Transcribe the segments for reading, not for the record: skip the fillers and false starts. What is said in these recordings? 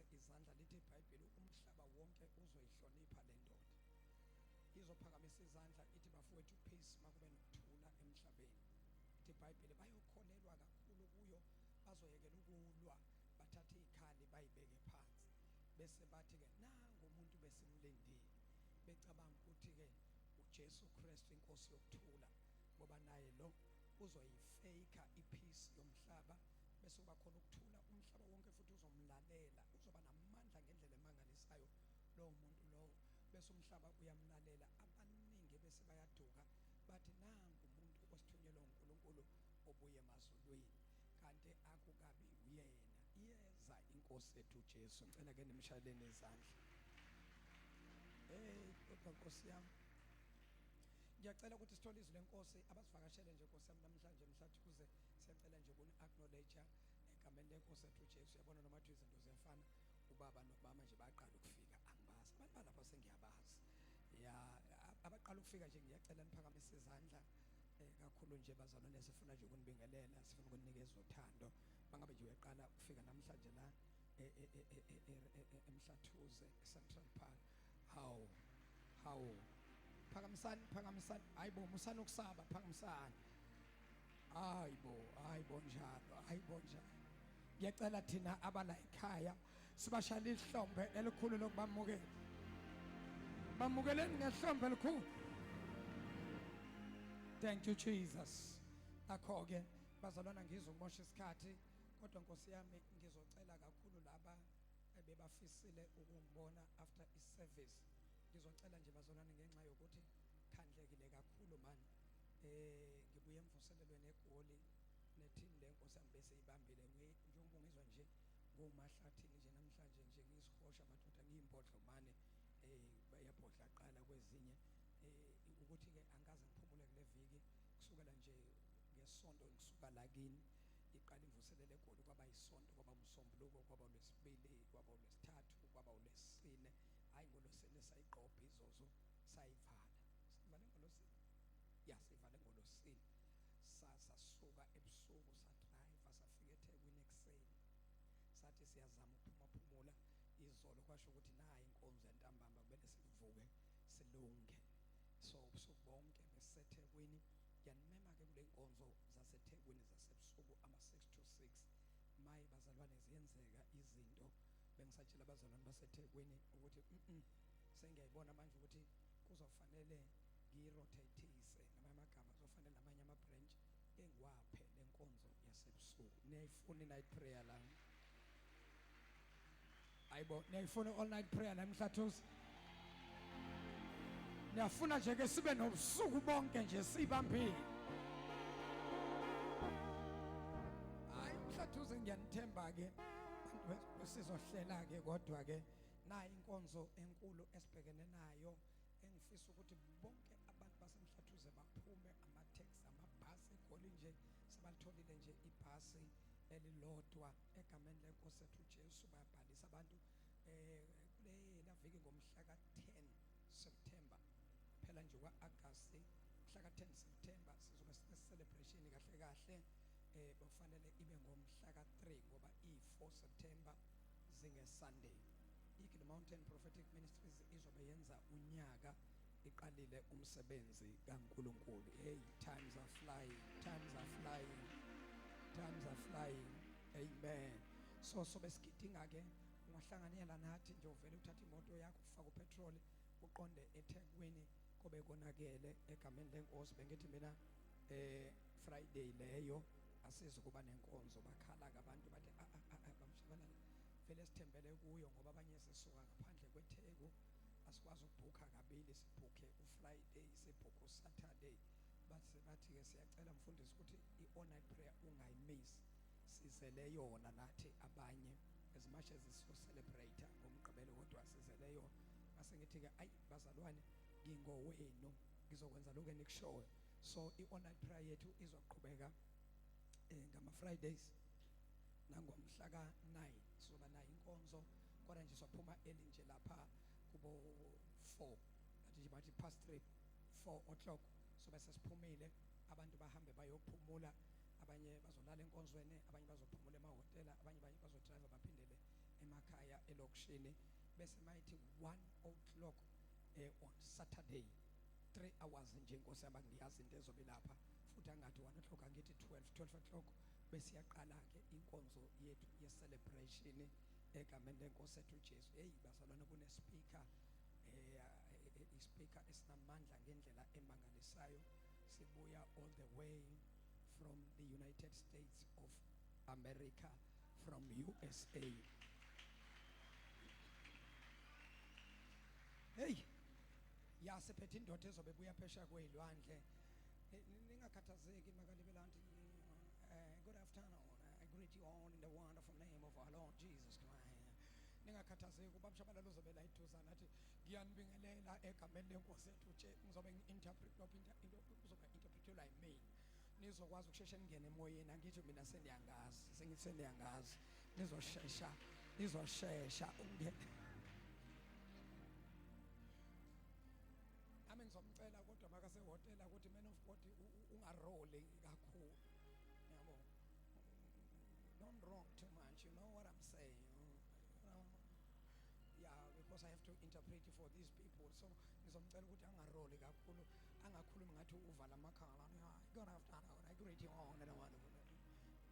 Uphakamise izandla lithi iBhayibheli umhlaba wonke uzoyihlonipha le ndoda. Izophakamisa izandla ithi bafowethu peace makube nokuthula emhlabeni. Ithi iBhayibheli bayokholelwa kakhulu kuyo, bazoyekela ukulwa, bathathe ikhali bayibeke phansi. Bese bathi ke nangu umuntu besimlindile, becabanga ukuthi ke uJesu Kristu inkosi yokuthula, ngoba naye lo uzoyifaka ipeace yomhlaba, bese kuba khona ukuthula umhlaba wonke, futhi uzomlalela, uzoba namandla ngendlela emangalisayo lo muntu lo, bese umhlaba uyamlalela. Abaningi bese bayaduka bathi nangu umuntu osithunyelwe uNkulunkulu obuye emazulwini, kanti akukabi uyena, iyeza inkosi yethu Jesu. Ngicela ke nimshayeleni izandla. Kodwa Nkosi yami, ngiyacela ukuthi sithole izwi lenkosi abasivakashele nje Nkosi yami namhlanje MHLATHUZE. Siyacela nje ukuni acknowledge egameni lenkosi yethu Jesu. Yabona noma nje izinto ziyafana, ubaba nomama nje baqala ukufika, angibazi abantu balapha sengiyabazi. Ya abaqala ukufika nje ngiyacela niphakamise izandla kakhulu nje bazalwane, sifuna nje ukunibingelela, sifuna ukunikeza uthando. Bangabe nje uyaqala ukufika namhlanje la eMHLATHUZE Central Park. How phakamisani, hayibo musana ukusaba, phakamisani, hayibo njalo. Ngiyacela thina abala ekhaya sibashayela ihlombe elikhulu lokubamukela. Bamukeleni ngehlombe elikhulu. Thank you Jesus. Akho ke bazalwana, ngizomosha isikhathi, kodwa Nkosi yami ngizocela kakhulu laba ebebafisile ukungibona after iservice. Ngizocela nje bazalwane ngenxa yokuthi khandlekile kakhulu manje, ngibuye emvuselelweni egoli neteam lenkosi yami bese ibambile njengoba ngizwa nje ngomahlathini nje namhlanje nje ngizihosha madoda ngiyimbodlo mane bayabhodla qala kwezinye ukuthi ke angaze ngiphumule kule viki kusukela nje ngesonto ngisuka la kini iqala imvuselelo egoli, kwaba isonto, kwaba umsombuluko, kwaba uLwesibili, kwaba uLwesithathu, kwaba uLwesine. Hayi ngoLwesine sayiqopha izozo sayivala, sivale ngoLwesine, sivala ngoLwesine. Sasuka ebusuku sadrive safika eThekwini ekuseni, sathi siyazama ukuphumula izolo kwasho ukuthi nayi inkonzo yantambama kumele sivuke silunge. So ubusuku bonke beseThekwini, yanimema ke kule nkonzo zaseThekwini zasebusuku ama-6 to 6. Maye bazalwane ziyenzeka izinto, bengisatshela abazalwane baseThekwini ukuthi sengiyayibona manje ukuthi kuzofanele ngirotatise, ngamanye amagama kuzofanele namanye ama-branch engiwaphe lenkonzo yasebusuku. Niyayifuna i-night prayer la? Hayibo, niyayifuna all night prayer la MHLATHUZE? Niyafuna nje ke sibe nobusuku bonke nje sibambile? Hayi MHLATHUZE, ngiyanithemba ke bantu sizohlela ke, kodwa ke nayi inkonzo enkulu esibhekene nayo, engifisa ukuthi bonke abantu baseMHLATHUZE baphume, ama-taxi, amabhasi eGoli nje sebalitholile nje ibhasi elilodwa egameni lenkosi yethu Jesu. Bayabhalisa abantu kule viki ngomhla ka-10 September phela nje kwa-Agasti, mhla ka-10 September sizoba sine-celebration kahle kahle. Bafanele ibe ngomhla ka-3 ngoba i-4 September zinge-Sunday. iKid Mountain Prophetic Ministries izobe yenza unyaka iqalile umsebenzi kaNkulunkulu. Hey, times are flying. Amen. So besigidinga ke, ungahlanganyela nathi nje, uvele uthatha imoto yakho ufaka upetrol uqonde eThekwini kobe konakele egameni lenkosi. Bengithi mina Friday leyo asizukuba nenkonzo, bakhala abantu bathi bamshabalala vele sithembele kuyo ngoba abanye sisuka ngaphandle kweTheku, asikwazi ukubhukha kabili, sibhukhe uFriday, sibhukhe uSaturday. Bathi ke siyacela mfundisi ukuthi i-all night prayer ungayimiss, sizele yona nathi abanye as much as so celebrate ngomgqibelo, kodwa sizele yona. Base ngithi ke ayi bazalwane, ngingowenu, ngizokwenza lokho enikushoyo. So i-all night prayer yethu izoqhubeka ngama Fridays, nangomhla ka-9 sizoba nayo inkonzo, kodwa nje sophuma early nje lapha kubo 4, bathi bathi past 3, 4 o'clock sobe sesiphumile, abantu bahambe bayophumula, abanye bazolala enkonzweni, abanye bazophumula emahhotela, abanye bazodrive baphindele emakhaya elokishini bese mayithi 1 o'clock on Saturday 3 hours nje inkosi yami ngiyazi into ezobe lapha futhi angathi 1 o'clock angithi 12 o'clock bese yaqala ke inkonzo yethu ye-celebration egameni lenkosi ethu uJesu. Hey bazalwane, kune speaker ispeaker esinamandla ngendlela emangalisayo, sibuya all the way from the United States of America, from USA. Hey, yasephethe indoda ezobe buya phesha kwezilwandle. Ningakhathazeki makalibelanti. Good afternoon. I greet you all in the wonderful name of our Lord Jesus Christ. Ningakhathazeki ubaba Tshabalala uzobe la iduzana athi ngiyanibingelela egameni lenkosi ethu ngizobe ngi-interpret uzobe interpretelwa yimi. Nizokwazi ukusheshe ningene emoyeni, angithi mina seniyangazi nizoshesha ungene. Nami ngizomcela kodwa makasehotela ukuthi man of God ungaroli kakhulu, yabo, don't rock too much, you know what I'm saying, yeah, because I have to interpret for these people. So ngizomcela ukuthi angaroli kakhulu, angakhulumi ngathi uvala amakhala. God afternoon, I greet you all and wonderful.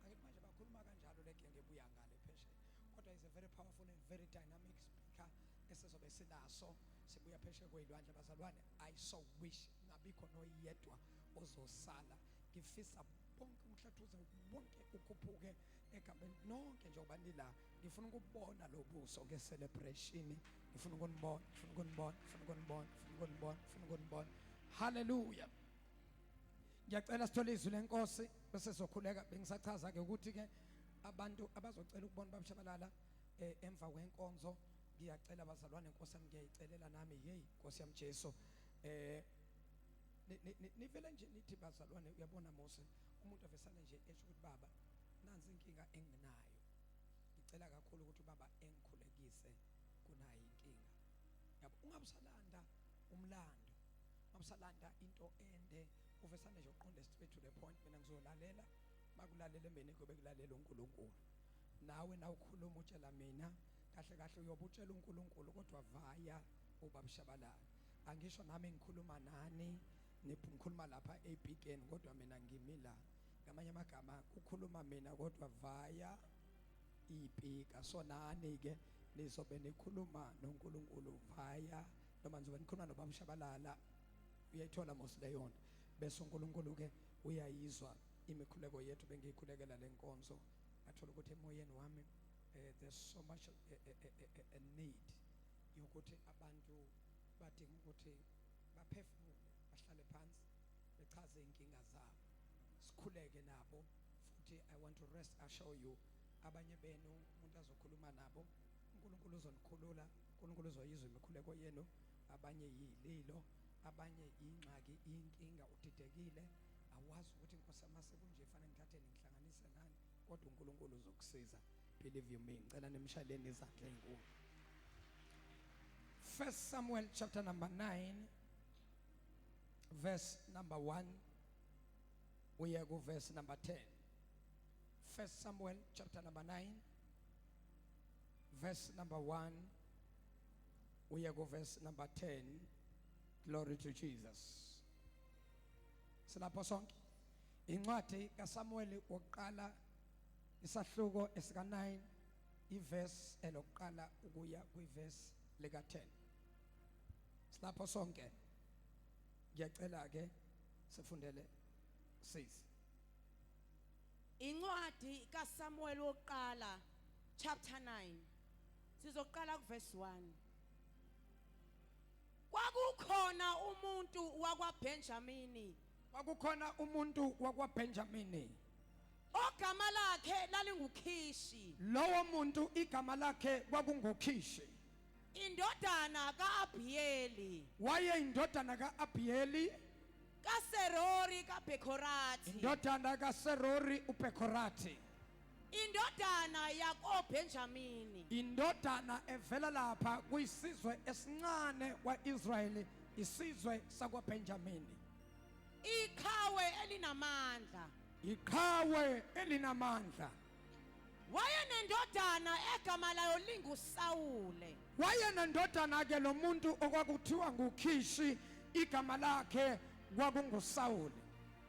Angithi manje bakhuluma kanjalo legenge ebuya ngale pheshe, kodwa is a very powerful and very dynamic speaker esizobe silaso sibuya pheshe kwezilwandle. Bazalwane, I so wish ngabikho noyedwa ozosala. Ngifisa bonke umhlathuze wonke ukhuphuke egameni nonke njengoba nila. Ngifuna ukubona lo buso ke celebration. Ngifuna ukunibona. Hallelujah. Ngiyacela sithole izwi lenkosi bese sizokhuleka. Bengisachaza ke ukuthi ke abantu abazocela ukubona ubaba Tshabalala emva kwenkonzo, ngiyacela bazalwane, inkosi yami ngiyayicelela nami, hey Nkosi yami Jesu, nivele nje nithi bazalwane, uyabona Mose, umuntu avesana nje esho ukuthi baba nansi inkinga enginayo, ngicela kakhulu ukuthi baba engikhulekise kunayo inkinga. Yabo, ungabusalanda umlando, ungabusalanda into ende, uvesana nje uqonde straight to the point. Mina ngizolalela, makulalela mina kube kulalela uNkulunkulu. Nawe na ukhuluma utshela mina kahle uyobutshela uNkulunkulu, kodwa vaya ubaba Tshabalala. Angisho nami ngikhuluma nani, ngikhuluma lapha eBigeni, kodwa mina ngimila. Ngamanye amagama ukhuluma mina kodwa vaya ipika. So nani ke nizobe nikhuluma noNkulunkulu vaya, noma nizobe nikhuluma nobaba Tshabalala, uyayithola mos leyona. Bese uNkulunkulu ke uyayizwa imikhuleko yethu bengiyikhulekela lenkonzo. Athola ukuthi emoyeni wami there's so much a need yokuthi abantu badinga ukuthi baphefumule, bahlale phansi, bechaze inkinga zabo, sikhuleke nabo. Futhi I want to rest assure you, abanye benu umuntu azokhuluma nabo, uNkulunkulu uzonikhulula, uNkulunkulu uzoyizwa imikhuleko yenu. Abanye yililo, abanye ingxaki, inkinga, udidekile, awazi ukuthi inkosi amase kunje fanele ngithathe ngihlanganise nani, kodwa uNkulunkulu uzokusiza. Believe you me. Ngicela nimshaleni izandla ezinkulu. 1 Samuel chapter number 9 verse number 1 we go verse number 10. 1 Samuel chapter number 9 verse number 1 we go verse number 10. Glory to Jesus. Silapho sonke incwadi kaSamuel oqala isahluko esika 9 iverse elokuqala ukuya kwiverse leka 10. Silapho sonke ngiyacela ke sifundele sis. Incwadi kaSamuel oqala chapter 9 sizoqala kuverse 1. Kwakukhona umuntu wakwaBenjamini, ogama lakhe lalingukhishi. Lowo muntu igama lakhe kwakungukhishi, indodana kaAbhiyeli, waye indodana kaAbhiyeli, kaSerori kaBekhorathi, indodana kaSerori uBekhorathi, indodana yakoBenjamini, indodana evela lapha kuyisizwe esincane kwaIsrayeli, isizwe sakwaBenjamini. Iqhawe elinamandla, Wayenendoda indodana egama layo linguSawule. wayenendodana ke lo muntu okwakuthiwa nguKhishi igama lakhe kwakungusawuli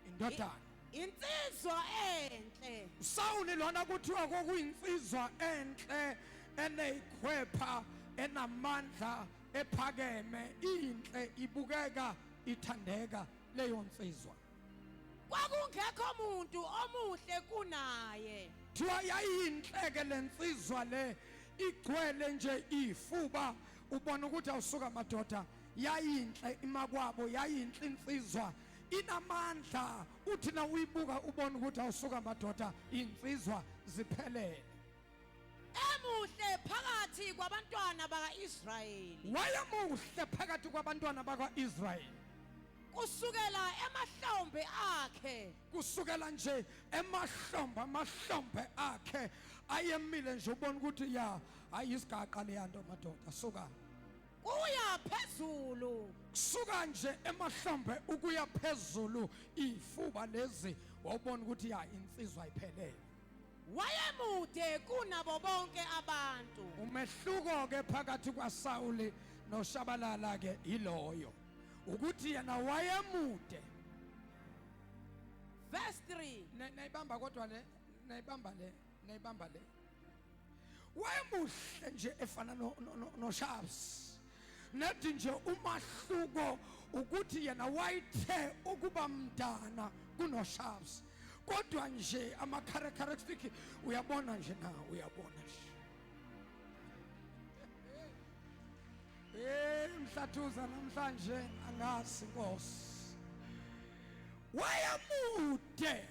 indodana Insizwa enhle. Sawuli lona kuthiwa kwakuyinsizwa enhle eneyikhwepha enamandla ephakeme inhle ibukeka ithandeka leyo nsizwa Kwakungekho umuntu omuhle kunaye. thiwa yayinhle ke lensizwa le igcwele nje ifuba ubona ukuthi awusuka madoda yayinhle imakwabo yayinhle insizwa inamandla uthi na uyibuka ubona ukuthi awusuka madoda insizwa ziphelele Emuhle phakathi kwabantwana bakaIsrayeli. wayemuhle phakathi kwabantwana bakwa-Israyeli Kusukela emahlombe akhe kusukela nje amahlombe akhe ayemile nje ubona ukuthi ya ayisigaqa leyanto madoda suka kuya phezulu. kusuka nje emahlombe ukuya phezulu ifuba lezi wawubona ukuthi ya insizwa iphelele Wayemude kunabo bonke abantu. umehluko ke phakathi kwaSawuli noShabalala ke iloyo ukuthi yena wayemude Verse 3. nayibamba kodwa le nayibamba le wayemuhle nje efana noShabs nethi nje umahluko ukuthi yena wayithe ukuba mdana kunoShabs kodwa nje ama characteristic uyabona nje na uyabona nje mhlathuza namhlanje angazi Nkosi wayemude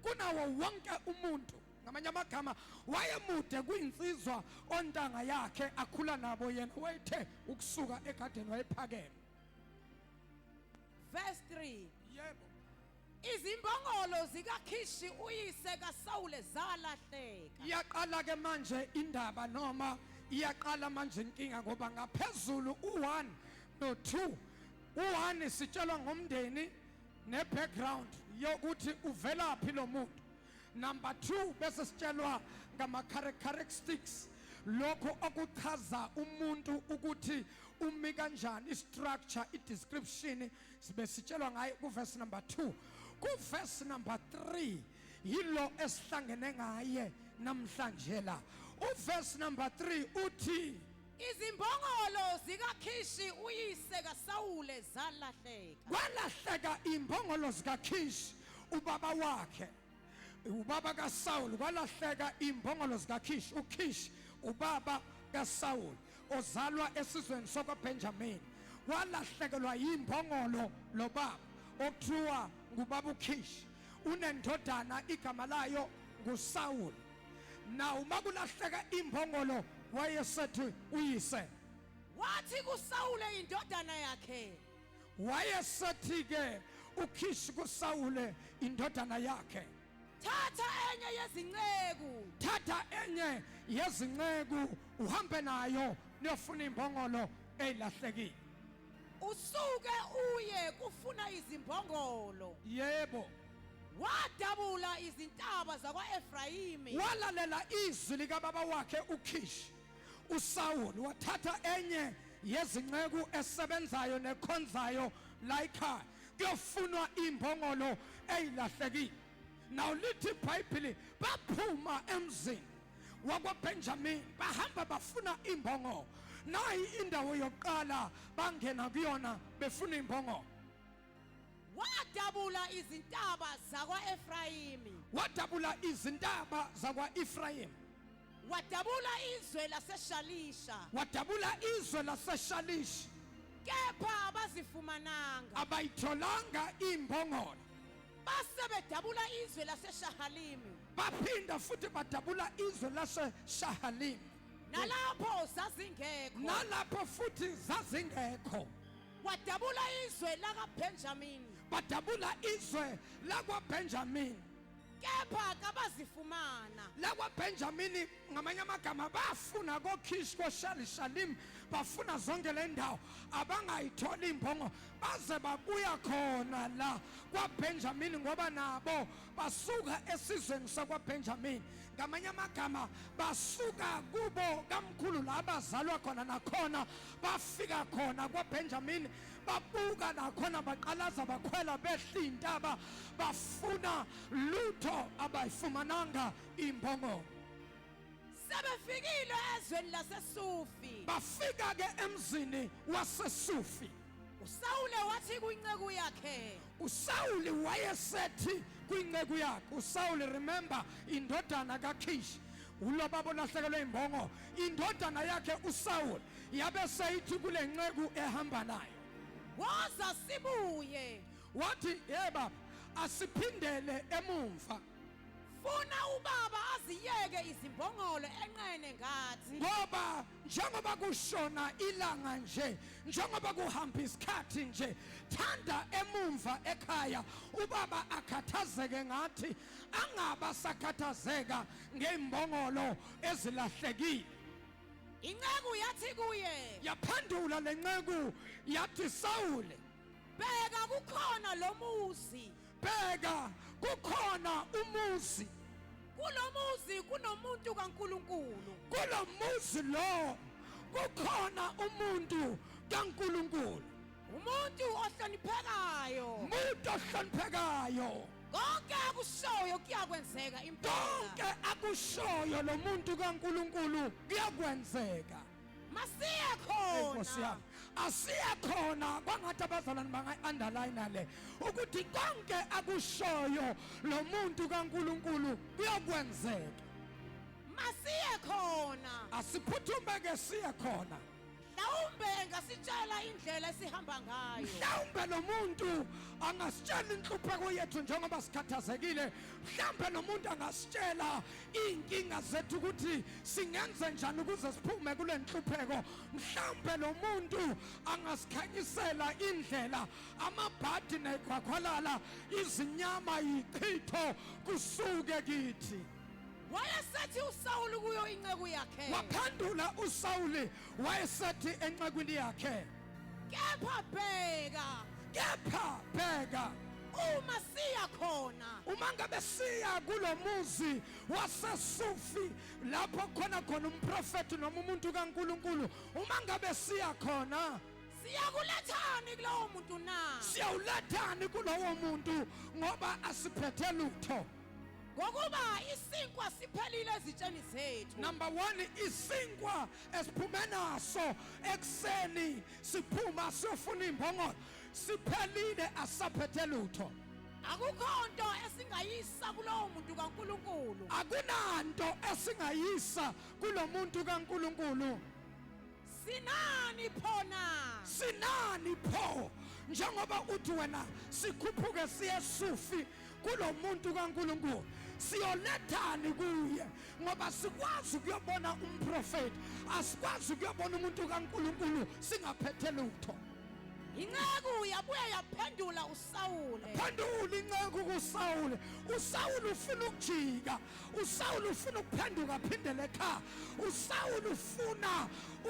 kunawo wonke umuntu ngamanye amagama wayemude kuyinsizwa ontanga yakhe akhula nabo yena wayethe ukusuka egadeni wayephakeme Verse 3. yebo Izimbongolo zikaKhishi uyise kaSawule zalahleka. iyaqala ke manje indaba noma iyaqala manje inkinga ngoba ngaphezulu u1 no2 u1 sitshelwa ngomndeni nebackground yokuthi uvelaphi lo muntu number 2 bese sitshelwa ngama characteristics lokho okuchaza umuntu ukuthi umi kanjani istructure idescription sibe sitshelwa ngayo kuverse number 2 kuverse number 3 yilo esihlangene ngaye namhlanje la uverse number 3 uthi Izimbongolo zikaKhishi uyise kaSawule zalahleka. kwalahleka imbongolo zikaKhishi ubaba wakhe ubaba kaSawuli kwalahleka imbongolo zikaKhishi uKhishi ubaba kaSawuli ozalwa esizweni sokwaBenjamin walahlekelwa imbongolo lo baba okuthiwa ngubaba uKhishi unendodana igama layo nguSawuli na uma kulahleka imbongolo wayesethi uyise Wathi kuSawule indodana yakhe, wayesethi ke uKhishi kuSawule indodana yakhe thatha enye yezinceku thatha enye yezinceku uhambe nayo niyofuna imbongolo ezilahlekile usuke uye kufuna izimbongolo. yebo Wadabula izintaba zakwaEfrayimi walalela izwi likababa wakhe uKhishi uSawuli wathatha enye yezinceku esebenzayo nekhonzayo la ekhaya kuyofunwa imbongolo ezilahlekile now lithi iBhayibheli baphuma emzini wakwaBenjamin bahamba bafuna imbongolo nayi indawo yokuqala bangena kuyona befuna imbongolo wadabula izintaba zakwaEfrayimi wadabula izintaba zakwa-Efrayimi wadabula izwe laseshalisha wadabula izwe laseshalishi kepha abazifumananga. abayitholanga imbongolo Base bedabula izwe laseshahalimi baphinda futhi badabula izwe laseshahalimi nalapho zazingekho. nalapho futhi zazingekho Wadabula izwe lakaBenjamini badabula izwe lakwaBenjamini kepha kabazifumana. lakwaBenjamini ngamanye amagama bafuna koKhishi koShalishalim bafuna zonke le ndawo abangayitholi imbongo baze babuya khona la kwaBenjamini ngoba nabo basuka esizweni sakwaBenjamini ngamanye amagama basuka kubo kamkhulu la bazalwa khona nakhona bafika khona kwaBenjamin babuka nakhona baqalaza bakhwela behla intaba bafuna lutho abayifumananga imbongolo sebefikile ezweni laseSufi bafika ke emzini waseSufi uSawule wathi kwinceku yakhe uSawuli wayesethi kwinceku yakhe uSawuli remember indodana kaKhishi ulobaba olahlekelwe imbongo indodana yakhe uSawuli yabe seyithi kule nceku ehamba nayo woza sibuye wathi yeba asiphindele emumva funa ubaba aziyeke izimbongolo enqene ngathi ngoba njengoba kushona ilanga nje njengoba kuhamba isikhathi nje thanda emumva ekhaya ubaba akhathazeke ngathi angaba sakhathazeka ngeimbongolo ezilahlekile inceku yathi kuye yaphendula lenceku yathi Sawule bheka kukhona lo muzi bheka kukhona umuzi kulomuzi kunomuntu kaNkuluNkulu kulomuzi lo kukhona umuntu kaNkuluNkulu umuntu ohloniphekayo umuntu ohloniphekayo konke akushoyo kuyakwenzeka impela konke akushoyo lo muntu kaNkuluNkulu kuyakwenzeka masiye Nkosi khona yami asiye khona kwangathi abazalwane bangayi-underline le ukuthi konke akushoyo lo muntu kaNkuluNkulu kuyakwenzeka masiye khona asiphuthume ke siye khona mhlawumbe ngasitshela indlela esihamba ngayo mhlawumbe lo muntu angasitshela inhlupheko yethu njengoba sikhathazekile mhlawumbe lo muntu angasitshela iy'nkinga zethu ukuthi singenze njani ukuze siphume kule nhlupheko mhlawumbe lo muntu angasikhanyisela indlela amabhadi nekhwakhwalala izinyama yichitho kusuke kithi wayesethi uSawuli kuyo inceku yakhe waphendula uSawuli wayesethi encekwini yakhe kepha bheka uma siya khona uma ngabe siya kulo muzi waseSufi lapho khona umprofeti noma umuntu kaNkuluNkulu uma ngabe siya khona siyakulethani kulowo muntu na siyawulethani kulowo muntu ngoba asiphethe lutho ngokuba isinkwa siphelile ezitsheni zethu number 1 isinkwa esiphume naso ekseni siphuma siyofuna imbongolo siphelile asaphethe lutho akukho nto esingayisa kulowo muntu kaNkuluNkulu akunanto esingayisa kulo muntu kaNkuluNkulu sinani pho njengoba uthi wena sikhuphuke siye Sufi kulo muntu kaNkuluNkulu siyolethani kuye ngoba sikwazi ukuyobona umprofeti asikwazi ukuyobona umuntu kaNkuluNkulu singaphethe lutho inceku yabuye yaphendula uSawule phendula inceku kuSawule uSawule ufuna ukujika uSawule ufuna ukuphenduka phindele ekhaya uSawule ufuna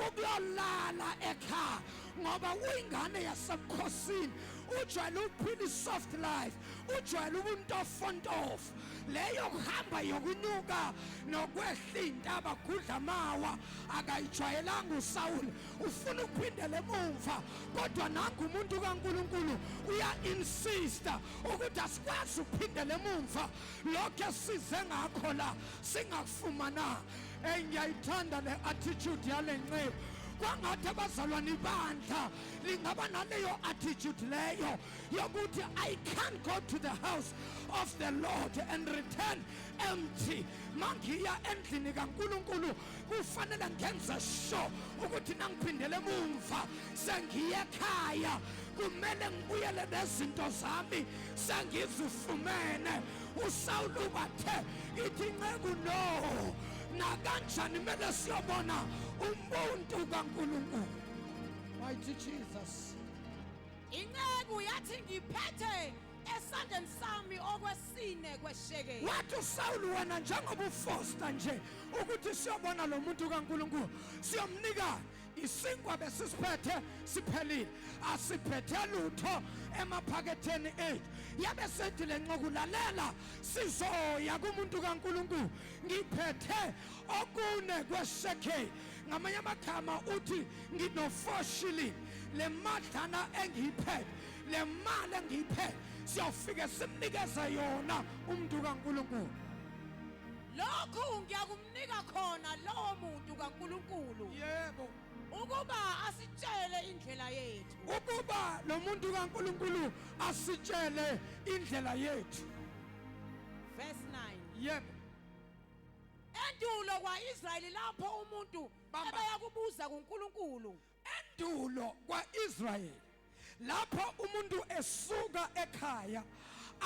ukuyolala ekhaya ngoba uyingane yasemkhosini ujwayele ukuphila soft life ujwayele ubuntofontofu leyo kuhamba yokunyuka nokwehla intaba kudla mawa akayijwayelanga uSawule ufuna ukuphindela emuva kodwa nangu umuntu kaNkuluNkulu uya insista ukuthi asikwazi ukuphindela emuva lokho esize ngakho la singakufumana ngiyayithanda le attitude yale nceku kwangathi abazalwane ibandla lingaba naleyo attitude leyo yokuthi I can't go to the house of the Lord and return empty mangiya endlini kaNkuluNkulu kufanele ngenze sure ukuthi nangiphindele emuva sengiye ekhaya kumele ngibuyele nezinto zami sengizifumene uSawuli bathe ithi nceku no na kanjani mele siyobona umuntu kaNkuluNkulu mighty Jesus inceku yathi ngiphethe esandleni sami okwesine kweshekeli wathi uSawuli wena njengoba ufoster nje ukuthi siyobona lo muntu kaNkuluNkulu siyomnika isinkwa besisiphethe siphelile asiphethe lutho emaphaketheni ethu yabe sethi lenqoku lalela sizoya kumuntu kaNkulunkulu ngiphethe okune kweshekeli ngamanye amagama uthi ngino4 shilling le madlana engiyiphethe le mali engiyiphethe siyofike simnikeze yona umuntu kaNkulunkulu lokhu ngiyakumnika khona lowo muntu kaNkulunkulu yebo ukuba asitshele indlela yethu ukuba lo muntu kaNkulunkulu asitshele indlela yethu verse 9 yebo endulo kwaIsrayeli lapho umuntu ebaya kubuza kuNkulunkulu endulo kwaIsrayeli lapho umuntu esuka ekhaya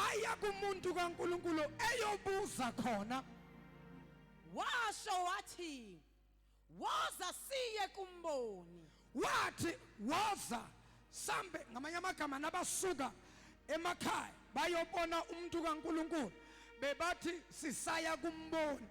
aya kumuntu kaNkulunkulu eyobuza khona washo wathi woza siye kumboni wathi woza sambe ngamanye amagama nabasuka emakhaya bayobona umuntu kaNkulunkulu bebathi sisaya kumboni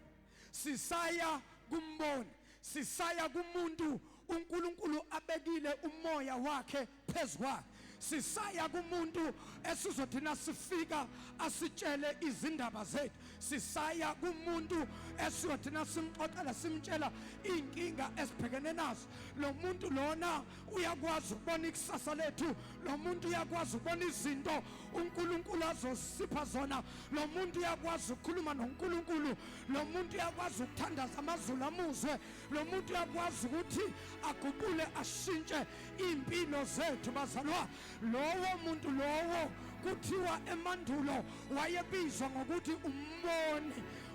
sisaya kumuntu uNkulunkulu abekile umoya wakhe phezukwa sisaya kumuntu esizothina sifika asitshele izindaba zethu sisaya kumuntu esiyothina simxoxela simtshela inkinga esibhekene nazo lo muntu lona uyakwazi ukubona ikusasa lethu lo muntu uyakwazi ukubona izinto uNkulunkulu azosipha zona lo muntu uyakwazi ukukhuluma noNkulunkulu lo muntu uyakwazi ukuthandaza amazulu amuzwe lo muntu uyakwazi ukuthi agubule ashintshe impilo zethu bazalwa lowo muntu lowo kuthiwa emandulo wayebizwa ngokuthi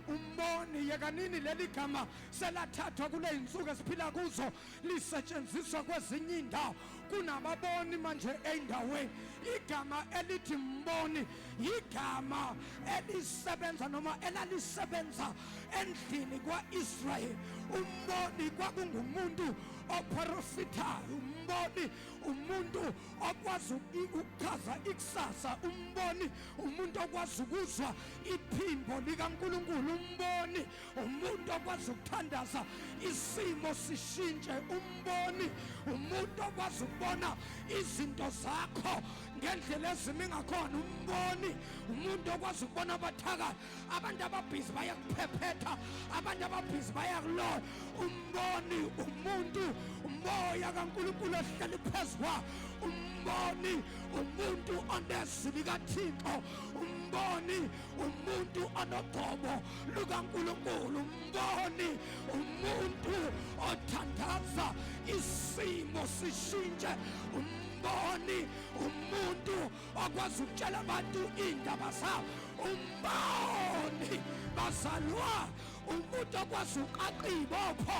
umboni yekanini leli gama selathathwa kule insuku esiphila kuzo lisetshenziswa kwezinye indawo kunababoni manje endaweni igama elithi mboni igama elisebenza noma elalisebenza endlini kwaIsrayeli umboni kwakungumuntu oprofitayo umboni umuntu okwazi ukuchaza ikusasa umboni umuntu okwazi ukuzwa iphimbo likaNkulunkulu umboni umuntu okwazi ukuthandaza isimo sishintshe umboni umuntu okwazi ukubona izinto zakho ngendlela ezimi ngakhona umboni umuntu okwazi ukubona abathakayo abantu ababhizi bayakuphephetha abantu ababhizi bayakuloya umboni umuntu umoya kaNkulunkulu ohleli phezukwa umboni umuntu onezwi likaThixo umboni umuntu onoqobo lukaNkulunkulu umboni umuntu othandaza isimo sishintshe umboni umuntu okwazi ukutshela abantu indaba zabo umboni bazalwa umuntu okwazi uqaqa ibopho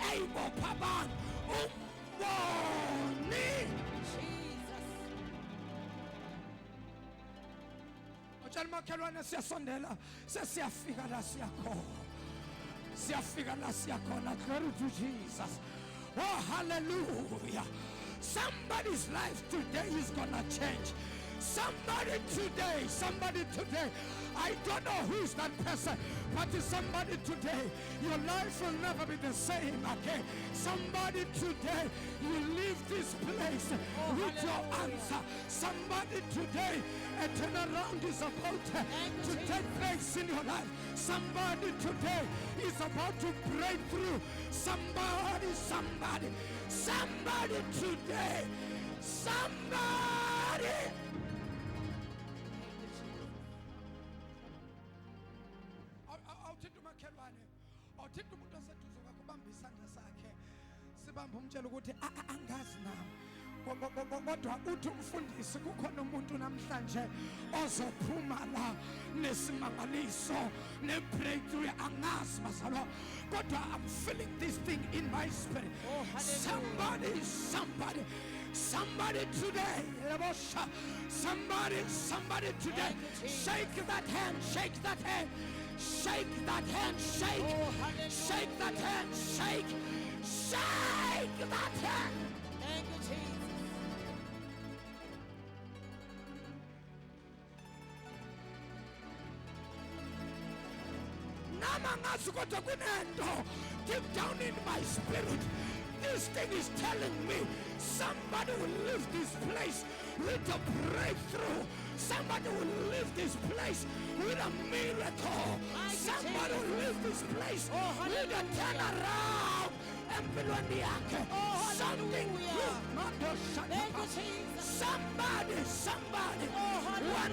eyibopha abantu umboni Otshela makhelwane siyasondela sesiyafika la siyakhona glory to Jesus oh hallelujah somebody's life today is gonna change somebody today I don't know who is that person but somebody today your life will never be the same again somebody today you leave this place with your answer somebody today a turnaround is about to take place in your life somebody today is about to break through somebody today somebody awuthinte umakhelwane awuthinte umuntu oseduze kwakho ubamba isandla sakhe sibambe umtshela ukuthi angazi nami kodwa uthi umfundisi kukhona umuntu namhlanje ozophuma la nesimangaliso nebreakthrough angazi bazalwa kodwa I'm feeling this thing in my spirit somebody today somebody today shake that hand shake that hand shake that hand shake that hand shake that hand thank you Jesus nama ngazi kodwa kunento deep down in my spirit This thing is telling me somebody will leave this place with a breakthrough. Somebody will leave this place with a miracle. Somebody will leave this place with a turnaround. Something somebody when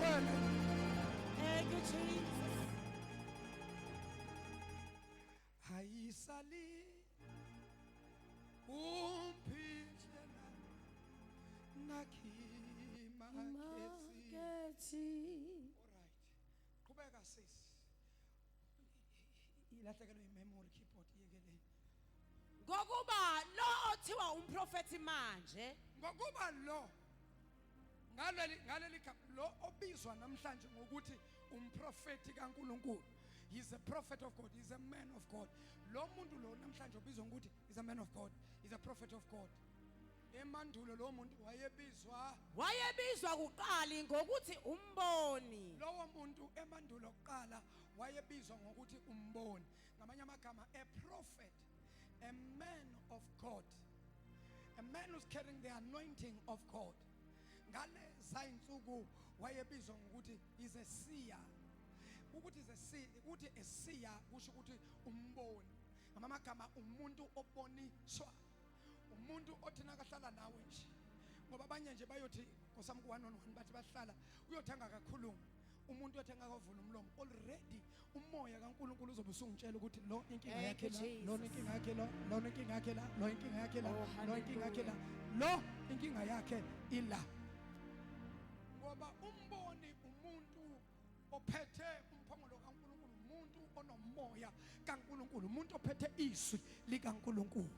God Thank you, Jesus. Hayisali umphithela nakhima khetsi. Alright. Qhubeka sis. Ilahlekelwe imemory keyboard yekele. Ngokuba lo othiwa umprofeti manje Ngokuba lo ngaleli lo obizwa namhlanje ngokuthi umprofeti kaNkulunkulu. He's a prophet of God. He's a man of God. Lo muntu lo namhlanje obizwa ngokuthi is a man of God. He's a prophet of God. Emandulo lo muntu wayebizwa kuqali ngokuthi umboni. Lowo muntu emandulo kuqala wayebizwa ngokuthi umboni. Ngamanye amagama a prophet, a man of God. A man who's carrying the anointing of God. Ngale zayinsuku wayebizwa ngokuthi is a seer. Ukuthi is a seer, ukuthi a seer kusho ukuthi umboni. Ngamagama umuntu oboniswa. Umuntu othi nakahlala nawe nje. Ngoba abanye nje bayothi ngosami ku1-on-1 bathi bahlala uyothanga kakhuluma. Umuntu othenga kavula umlomo already umoya kaNkulunkulu uzobe usungitshela ukuthi lo inkinga yakhe la, lo inkinga yakhe la, lo inkinga yakhe la, lo inkinga yakhe la, lo inkinga yakhe la, lo inkinga yakhe ila. Ngoba umboni umuntu ophethe umphongolo kaNkulunkulu, umuntu onomoya kaNkulunkulu, umuntu ophethe izwi likaNkulunkulu.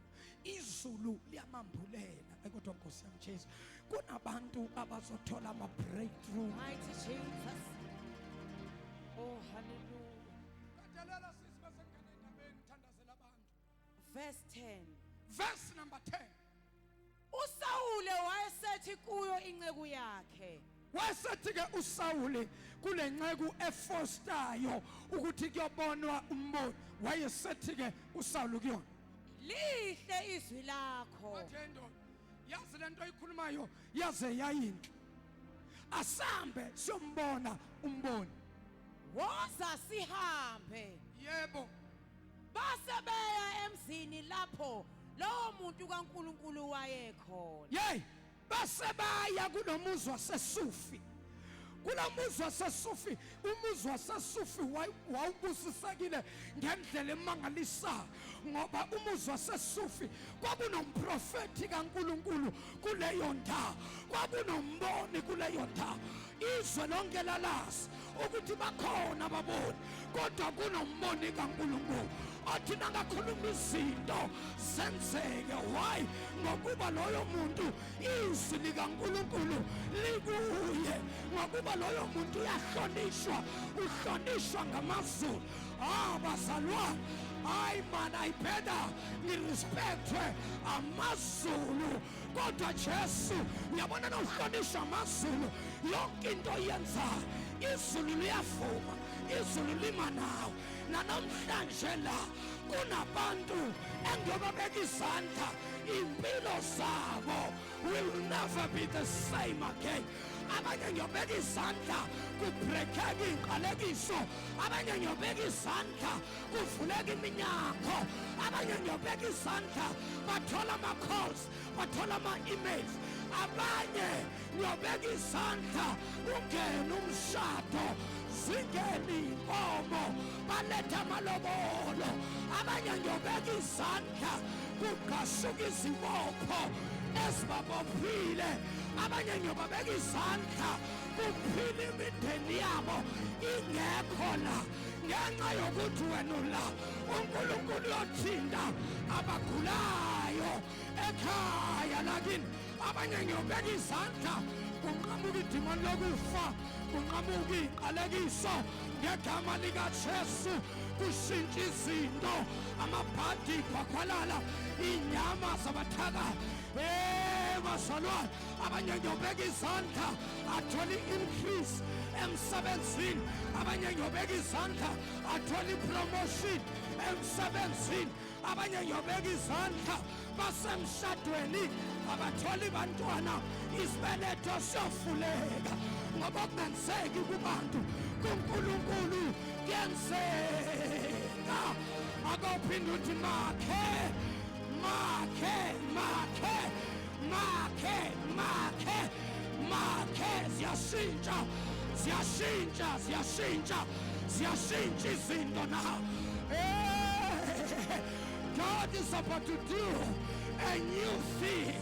Izulu liyamambulela kodwa Nkosi yami Jesu kunabantu abazothola ama breakthrough. Mighty Jesus. Oh, hallelujah. Kadalela sisi basengena endabeni thandazela abantu. Verse 10. Verse number 10. uSawule wayesethi kuyo inceku yakhe. Wasethi ke uSawule kule nceku efostayo ukuthi kuyobonwa umboni. Wayesethi ke uSawule kuyona. Lihle izwi lakho. Wathendo yazi lento oyikhulumayo yaze yayinhle. Asambe siyombona umboni. Woza sihambe. Yebo. Base beya emzini lapho lowo muntu kaNkulunkulu wayekhona. Yey, base baya kunomuzi waseSufi. Kulomuzi waseSufi, umuzi waseSufi wawubusisekile ngendlela emangalisayo ngoba umuzi waseSufi kwakunomprofeti kaNkulunkulu kuleyo ndawo, kwakunomboni kuleyo ndawo. Izwe lonke lalazi ukuthi bakhona baboni kodwa kunomboni kaNkulunkulu othi nangakhuluma izinto zenzeke. Why? Ngokuba loyo muntu izwi likaNkulunkulu likuye, ngokuba loyo muntu uyahlonishwa, uhlonishwa ngamazulu. Bazalwane, hayi man, ayibheda ngirespectwe amazulu kodwa Jesu uyabona nohlonishwa amazulu yonke into yenzayo. Izulu liyavuma, izulu lima nawe. Namhlanje la kunabantu engiyobabeka izandla, impilo zabo will never be the same again. Abanye ngiyobeka izandla kubreakeke inqalekiso, abanye ngiyobeka izandla kuvuleka iminyango, abanye ngiyobeka izandla bathola ama-calls, bathola ama-emails, abanye ngiyobeka izandla ungena umshado, zingeni inkomo, baletha amalobolo, abanye ngiyobeka izandla kugasuka izibopho ezibabophile, abanye ngiyobabeka izandla kuphila imindeni yabo ingekho la ngenxa yokuthi wena ula. uNkulunkulu uyothinda abagulayo ekhaya lakini, abanye ngiyobeka izandla kunqamuka idimoni lokufa, kunqamuka inqalekiso ngegama likaJesu, kushintsha izinto, amabhadi kwakhwalala, inyama zabathaka. Bazalwane, abanye ngiyobeka izandla athola increase emsebenzini abanye ngiyobeka izandla athola ipromotion emsebenzini abanye ngiyobeka izandla basemshadweni abatholi bantwana isibeletho siyovuleka ngoba kungenzeki kubantu kuNkulunkulu kuyenzeka akophinde uthi makhe ziyashintsha izinto now. God is about to do a new thing.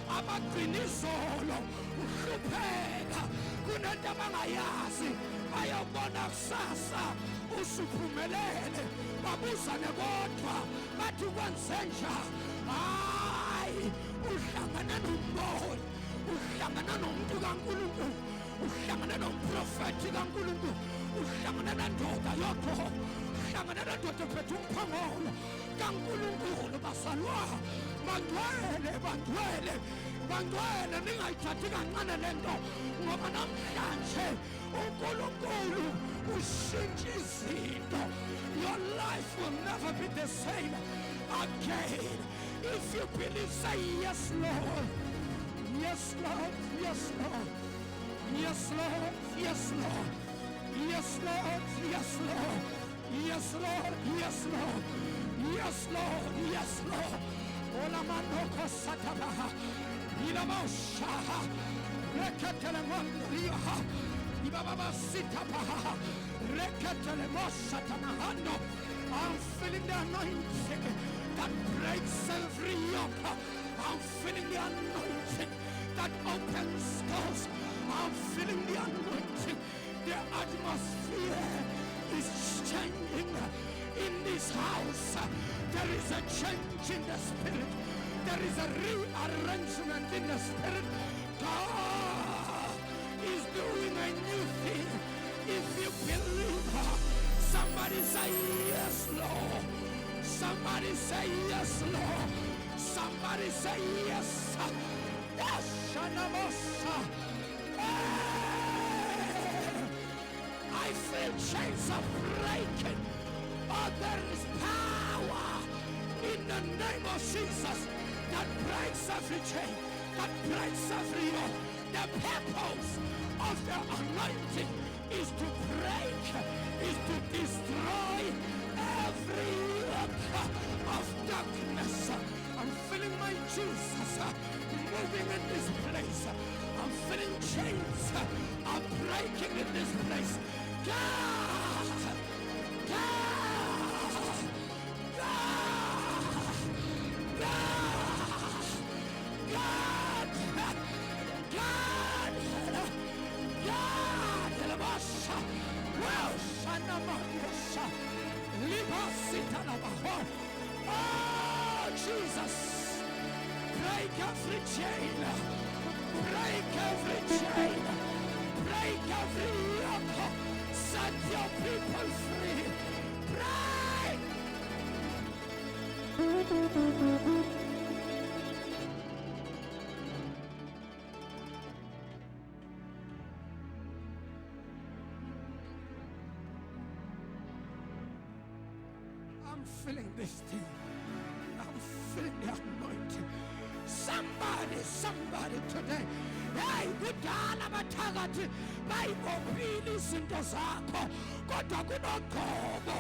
Abagcinizolo uhlupheka kunento abangayazi bayobona kusasa usuphumelele babuzane kodwa bathi kwenze njani. Hayi uhlangana nomboni uhlangana nomuntu kaNkulunkulu uhlangana nomprofeti kaNkulunkulu uhlangana nendoda yodwa uhlangana nendoda ephethe umphongolo kaNkulunkulu basalwa bangcwele ningayithathi kancane lento ngoba namhlanje uNkulunkulu ushintsha izinto. Your life will never be the same again. If you believe, say yes, Lord. Yes, Lord. Yes, Lord. Yes, Lord. Yes, Lord. Yes, Lord. Yes, Lord. Yes, Lord. Yes, Lord. Yes, Lord. Yes, Lord. Ola manoko satabaha. Ilamashaha. Rekatele mandriha. Ibaba sitabaha. Rekatele mosatamahano. I'm feeling the anointing that breaks every yoke. I'm feeling the anointing that opens doors. I'm feeling the anointing. The atmosphere is changing in this house. There is a change in the spirit. There is a rearrangement in the spirit. God is doing a new thing. If you believe, somebody say yes, Lord. Somebody say yes, Lord. Somebody say yes. Yes, Shanamosa. I feel chains are breaking. Oh, there is power in the name of Jesus that breaks every chain, that breaks every yoke. The purpose of the anointing is to break, is to destroy every yoke of darkness. I'm feeling my Jesus moving in this place. I'm feeling chains are breaking in this place. God! God! God! God! God! God! God! Elabasha! Well, Shanamakosha! Libasitanabaho! Oh, Jesus! Break every chain! Break every chain! Break every yoke! Set your people free! Break! I'm feeling this thing. I'm feeling the anointing. Somebody today. Hey, kudala bathakathi bayibophile izinto zakho kodwa kunoqobo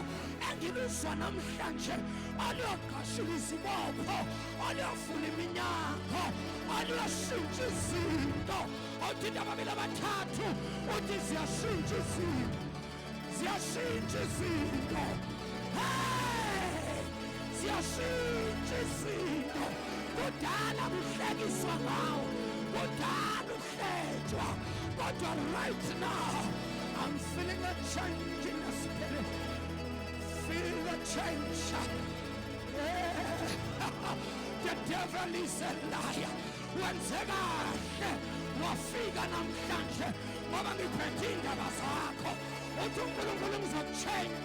engilizwa namhlanje aliyoqashula izibopho aliyofuna iminyango aliyoshintsha izinto awuthinte ababili abathathu uthi ziyashintsha izinto hey ziyashintsha izinto kudala kuhlekiswa ngawo kudala uhlejwa kodwa right now I'm feeling a change in the spirit. Feel the change. The devil is a liar. Wenzeka kahle wafika namhlanje ngoba ngiphethe indaba zakho uthi uNkulunkulu ngizokuchange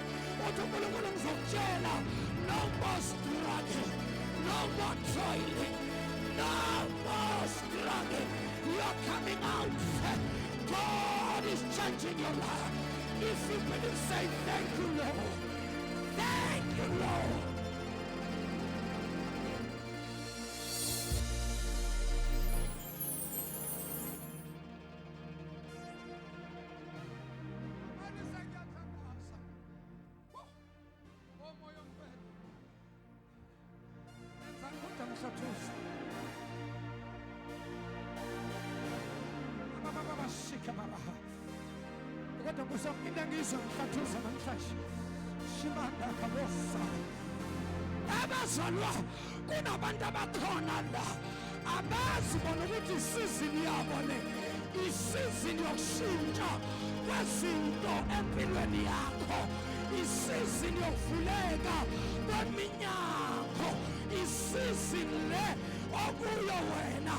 uthi uNkulunkulu ngizokutshela no more struggle, no more toiling, no more struggle. You're coming out. God God is changing your life. If you believe, say thank you, Lord. Thank you, Lord. Kodwa kusongile ngizwe ngihlathuza namhlanje. Shimanda kabosa. Abazalwa kunabantu abakhona la. Abazi bona ukuthi isizini yabo le. Isizini yokushintsha kwezinto empilweni yakho. Isizini yokuvuleka kweminyango. Isizini le okuyo wena.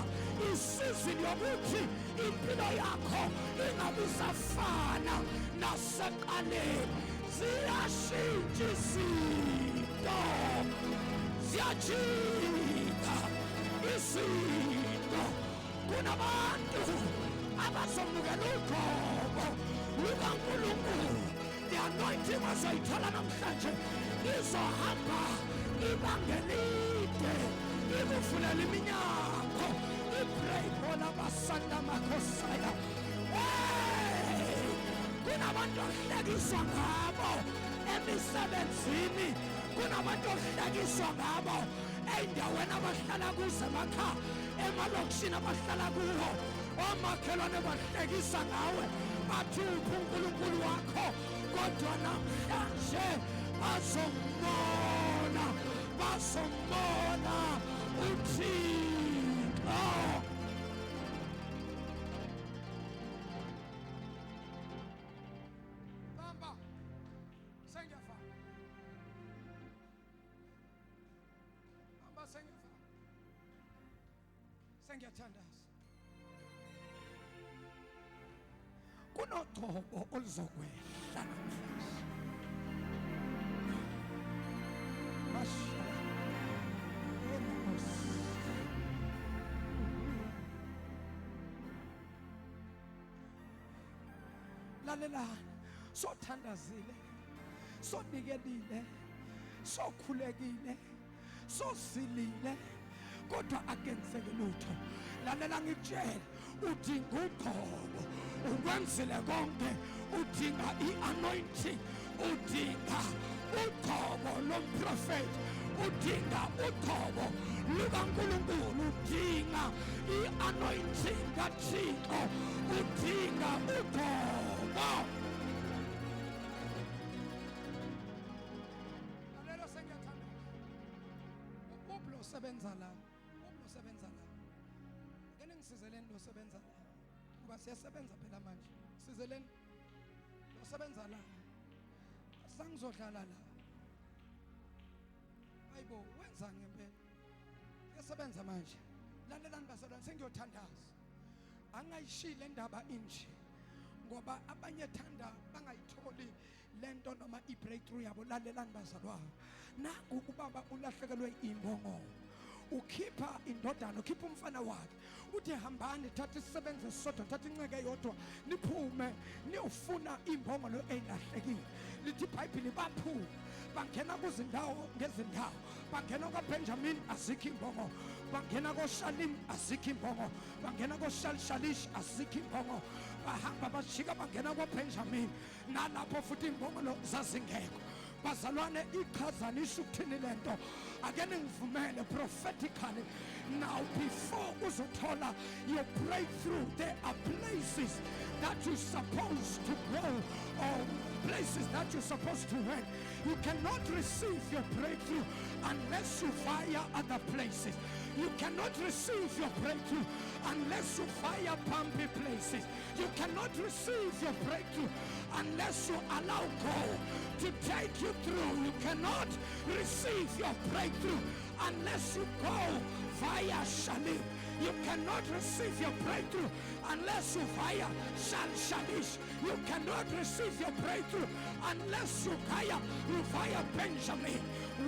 Isizini yokuthi impilo yakho ingabisafana naseqaleni. Ziyashintsha izinto, ziyajika izinto. Kunabantu abazomukela uqobo lukaNkulunkulu. The anointing azoyithola namhlanje izohamba ibanga elide, ikuvulela iminyango. Pray for abasanda makhosaya. Kunabantu ohlekiswa ngabo emisebenzini. Kunabantu ohlekiswa ngabo endaweni abahlala kuzo emakhaya, emalokishini abahlala kuwo. Omakhelwane bahlekisa ngawe, bathi uNkulunkulu wakho, kodwa namhlanje bazombona uThixo. Bamba, sengiyafa. Bamba sengiyafa. Sengiyathandaza. Kunoqobo oluzokwehla namhlanje. Mashallah. Lalelana, sothandazile, sonikelile, sokhulekile, sosilile, kodwa akenzeke lutho. Lalela ngikutshela, udinga uqobo, ukwenzile konke, udinga i-anointing, udinga uqobo lomprofeti, udinga uqobo lukaNkulunkulu, udinga i-anointing kaThixo, udinga uqobo. Lalela sengiyathanda. Ublo sebenza la. Ublo sebenza la. Ngene ngisizeleni lo sebenza la. Kuba siyasebenza phela manje. Sizeleni lo sebenza la. Sangizodlala la. Hayibo, wenza ngempela. Siyasebenza manje. Lalelani basolwana, sengiyothandaza. Angayishile indaba inje. Ngoba abanye thanda bangayitholi lento noma i-breakthrough yabo. Lalelani bazalwane, naku ubaba ulahlekelwe imbongo, ukhipha indodana, ukhipha umfana wakhe, uthi hambani thatha isisebenze sodwa, thatha inceke yodwa niphume niyofuna imbongo lo eyilahlekile. Lithi iBhayibheli baphume bangena kuzindawo ngezindawo, bangena kwaBenjamin azikho imbongo, bangena koShalim azikho imbongo, bangena koShalshalish azikho imbongo, bahamba bajika bangena kwaBenjamin, nalapho futhi imbongo lo zazingekho. Bazalwane, iqhazanisha ukuthini lento. Akene ngivumele prophetically, now before uzothola your breakthrough, there are places that you're supposed to go, or places that you're supposed to win. You cannot receive your breakthrough unless you fire other places. You cannot receive your breakthrough unless you fire bumpy places. You cannot receive your breakthrough unless you allow God to take you through. You cannot receive your breakthrough unless you go via Shalim. You cannot receive your breakthrough unless you fire Shalish. You cannot receive your breakthrough unless you fire Benjamin.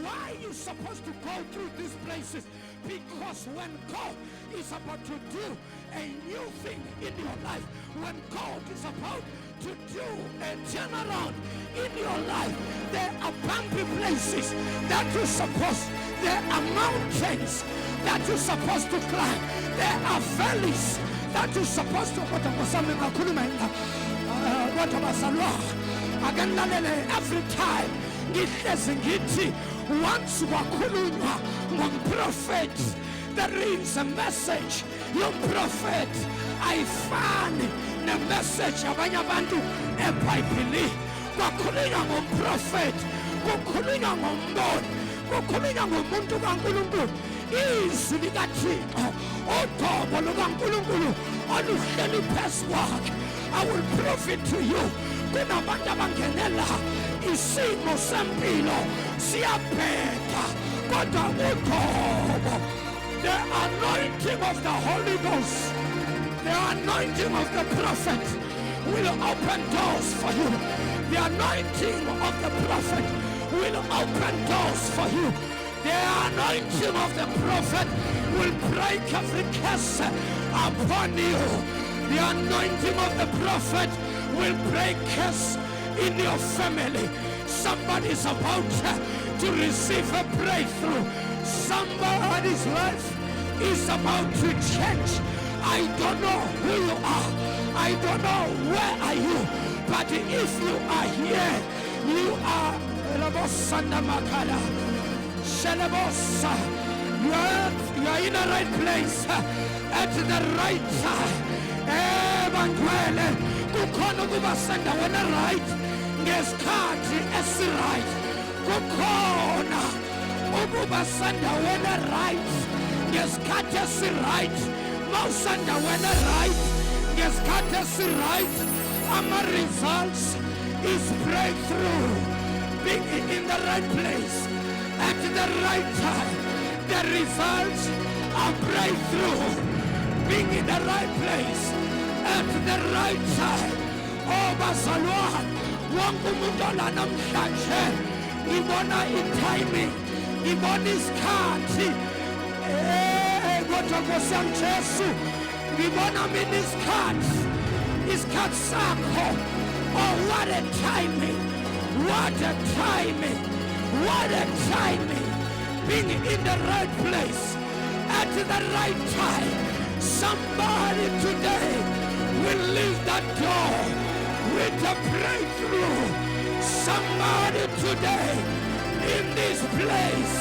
Why are you supposed to go through these places? Because when God is about to do a new thing in your life, when God is about to do a turnaround in your life, there are bumpy places that you're supposed, there are mountains that you're supposed to climb, there are valleys that you're supposed to every time once wakhulunywa ngomprofet, there is a message. Your prophet ayifani ne-message abanye abantu eBhayibhilini. Kwakhulunywa ngomprofet, kukhulunywa ngombono, kukhulunywa ngomuntu kaNkulunkulu. Izwi likaThixo, uqobo lukaNkulunkulu oluhleli phezu kwakhe. I will prove it to you. Kunabantu abangenela isimo sempilo siyabheda kodwa uqobo, the anointing of the Holy Ghost, the anointing of the prophet will open doors for you. The anointing of the prophet will open doors for you. The anointing of the prophet will break every curse upon you. The anointing of the prophet will break curse in your family. Somebody is about to receive a breakthrough. Somebody's life is about to change. I don't know who you are. I don't know where are you. But if you are here, you are you are in the right place at the right time. Kukhona ukubasanda wena right ngesikhathi esi-right. Kukhona ukubasanda wena right ngesikhathi esi-right. Mawusanda wena right ngesikhathi esi-right, ama-results is breakthrough. Being in the right place at the right time, the results are breakthrough. Being in the right place at the right time. Oh bazalwane, wonke umuntu olanamhlanje ngibona i-timing, ngibona isikhathi. Kodwa Nkosi yami Jesu, ngibona mina isikhathi sakho. Oh, what a timing, what a timing, what a timing. Being in the right place at the right time. Somebody today will leave that door with a breakthrough. Somebody today in this place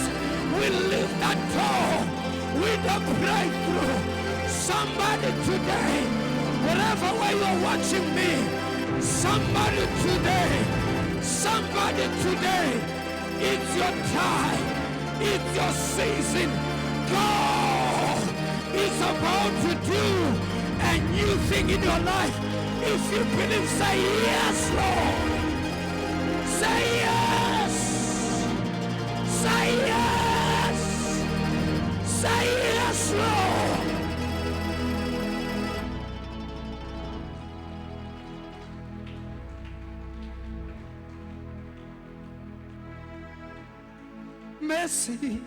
will leave that door with a breakthrough. Somebody today, wherever way you're watching me, somebody today, it's your time, it's your season. God is about to do a new thing in your life. If you believe, say yes, Lord. Say yes. Say yes. Say yes, Lord. Mercy.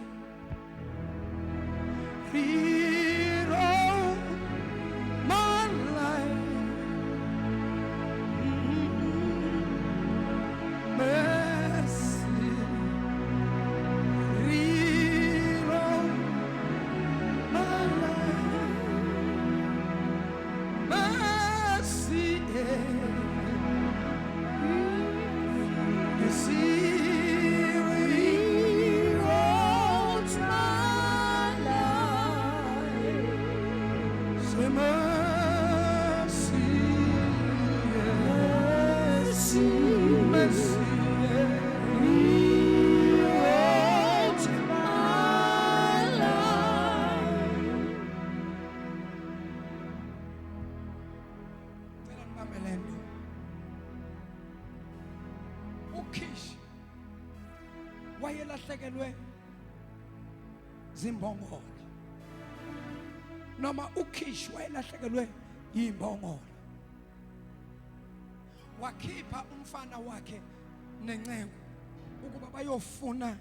Wayelahlekelwe zimbongolo noma uKhishi wayelahlekelwe yimbongolo, wakhipha umfana wakhe nenceku ukuba bayofuna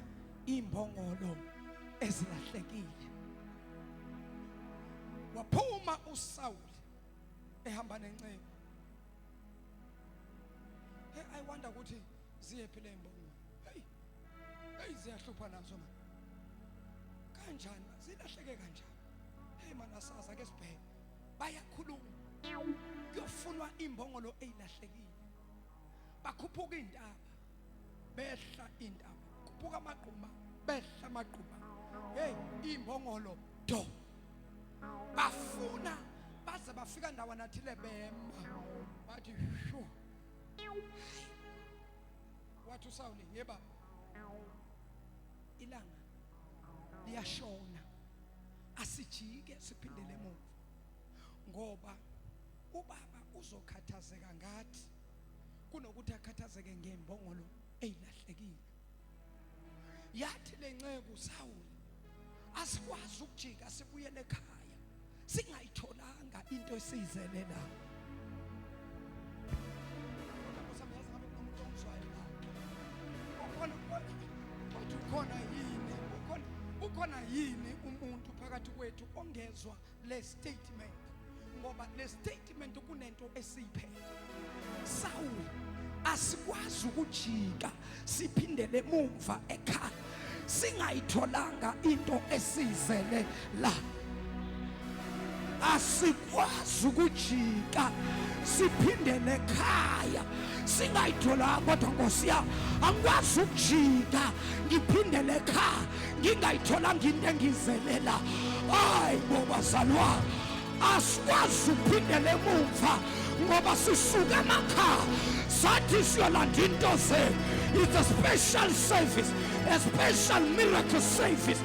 imbongolo ezilahlekile. Waphuma uSawuli ehamba nenceku. Hey, I wonder ukuthi ziyephi le imbongolo. Hey ziyahlupha nazo manje. Kanjani zilahleke kanjani? Hey manasaza ke sibheke. Bayakhuluma. Kuyofunwa imbongolo ezilahlekile. Bakhuphuka indaba. Behla indaba. Khuphuka amaqhuma, behla amaqhuma. Hey imbongolo do. Bafuna baze bafika ndawana thile bema. Bathi sho. Wathi uSawuli yeba ilanga liyashona, asijike siphindele emuva ngoba ubaba uzokhathazeka ngathi kunokuthi akhathazeke ngembongolo ezilahlekile. Yathi lenceku Sawuli, asikwazi ukujika sibuyele ekhaya singayitholanga into esiyizelela. Ukhona yini umuntu phakathi kwethu ongezwa le statement? Ngoba le statement kunento esiyiphethe. Sawuli, asikwazi ukujika siphindele emuva ekhaya singayitholanga into esizele la. Asikwazi ukujika siphindele ekhaya singayitholanga, kodwa Nkosi yami angikwazi ukujika ngiphindele ekhaya ngingayitholanga into engizelela. Hayi bobazalwa, asikwazi ukuphindele emuva ngoba sisuka emakhaya sathi siyolanda into zethu. It's a special service, a special miracle service.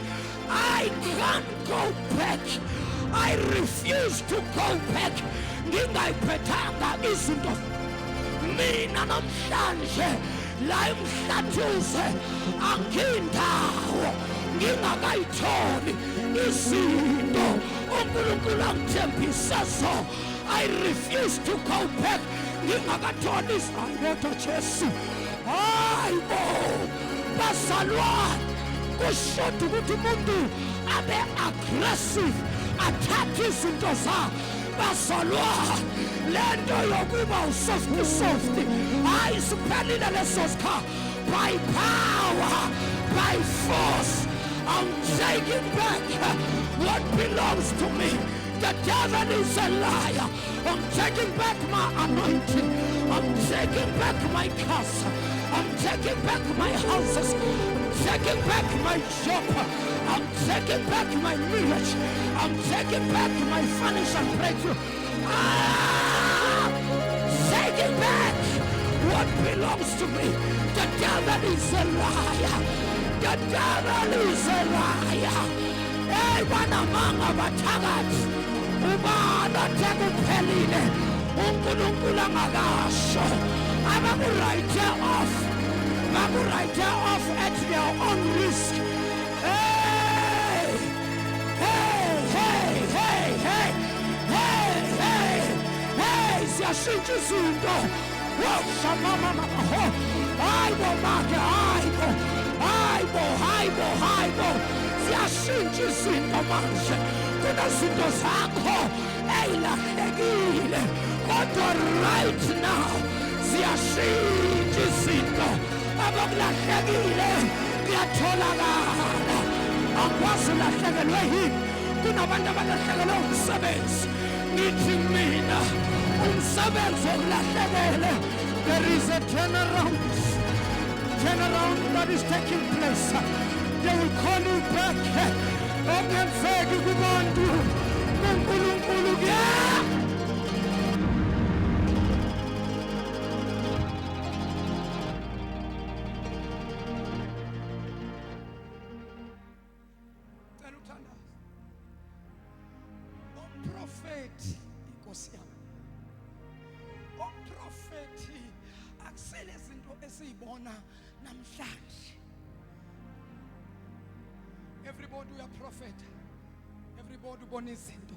I can't go back. I refuse to go back ngingayiphethanga izinto. Mina namhlanje la emhlathuze angindawo ngingakayitholi izinto uNkulunkulu angithembise zona. I refuse to go back ngingakatholi izinto Jesu. Hayibo bazalwane, kushoda ukuthi umuntu abe aggressive, athathe izinto zakhe. Bazalwane, lento yokuba usoft hayi siphelile leso sikhathi. By power, by force, I'm taking back what belongs to me. The devil is a liar. I'm taking back my anointing. I'm taking back my curse. I'm taking back my houses. I'm taking back my job. I'm taking back my marriage. I'm taking back my financial breakthrough. Taking back what belongs to me. The devil is a liar. The devil is a liar. Hey, banamanga bathakathi ubana tekuphelile uNkulunkulu angakasho abakurayithe off at their own risk. Hey siyashintsha izinto. Hayibo siyashintsha izinto manje. Kunezinto zakho ezilahlekile kodwa right now siyashintsha izinto. Abakulahlekile kuyatholakala. Akwazi ulahlekelwe yini? Kunabantu abalahlekelwe umsebenzi. Ngithi mina umsebenzi olahlekele. There is a turnaround that is taking place. They will call you back. Ongenzeki kubantu uNkulunkulu ke. Cela uthandaza. Umprofeti inkosi yami. Umprofeti akusele izinto esizibona namhlanje. Everybody we are prophet. Everybody born izinto.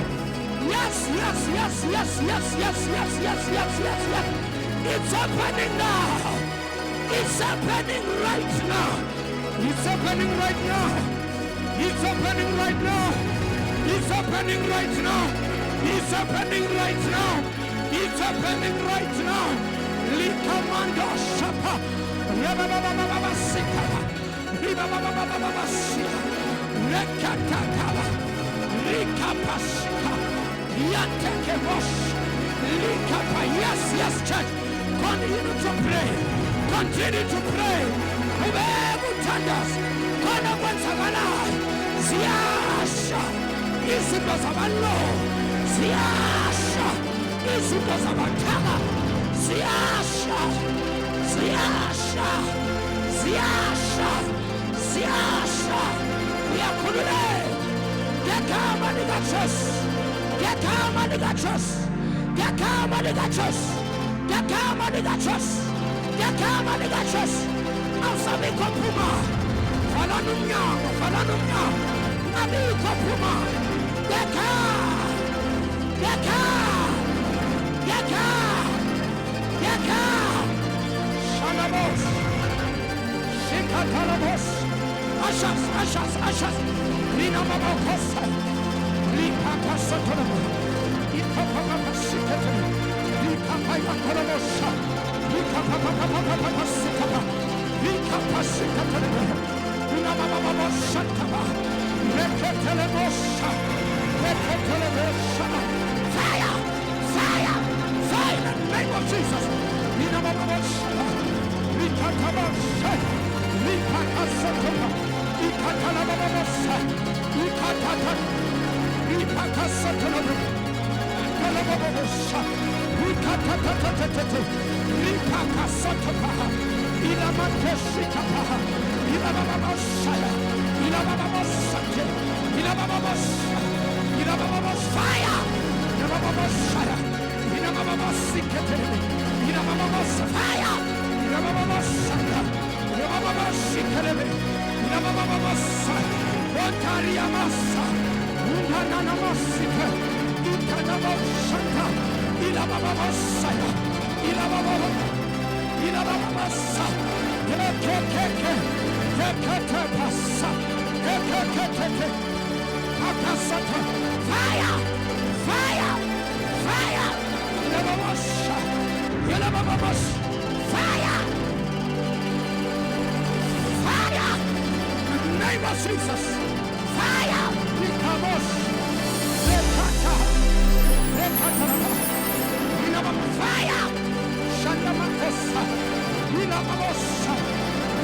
Amen. Yes, yes, yes, yes, yes, yes, yes, yes, yes, yes, yes. It's happening now. It's happening right now. It's happening right now. It's happening right now. It's happening right now. It's happening right now. It's happening right now. Likamando shapa. Rebababababa sikaba. Ribababababa sika. Rekatakaba. Likapasika. Yatekebosh. Likapa. Yes, yes, church. Continue to pray. Continue to pray. Ubebutandas. Kona kwenzakala. Ziyasha. Izinto zabalo. Ziyasha. Izinto zabathaka. Ziyasha. Ziyasha. Ziyasha. Ziyasha. Uyakhululeka. Ngegama likaJesu. Ngegama likaJesu. Ngegama likaJesu. Ngegama likaJesu. Ngegama likaJesu. Awusabikho phuma. Valani umnyango. Valani umnyango. Abikho phuma. Ngegama. Ngegama. Ngegama. Ngegama. Shalabos. Shikatalabos. Ashas, ashas, ashas. Rina mama kosa. Rika kasotolabo. Ika papa pasikete. Rika paya kolabosha. Rika papa papa papa sikaba. Rika pasikete. Rina mama mama shakaba. Reketelebosha. Reketelebosha. Fire! Fire! Fire in the name of Jesus. Rina mama mama shakaba. Rika tabasha. Rika kasotolabo. Rika talababosha. Rika tata. Rika kasotolabo. Talababosha. Rika tata. Rika kasotolabo. Ila mateshikaba. Ila babosha. Ila babosha. Ila babosha. Ila babosha. Fire! Ila babosha. Ila babosikete. Ila babosha. Fire! Ila babosha. Ila babosikete. Ila babosha. Rotaria massa. Unana massite. Itana babosha. Ila babosha. Ila babosha. Ila babosha. Keke. Keke passa. Keke. Akasata. Fire! Fire! Fire! Ila babosha. Ila babosha. Fire! Fire! In the name of Jesus. Fire! Nikamos. Rekata. Fire! Shandamakosa. Ilababosa.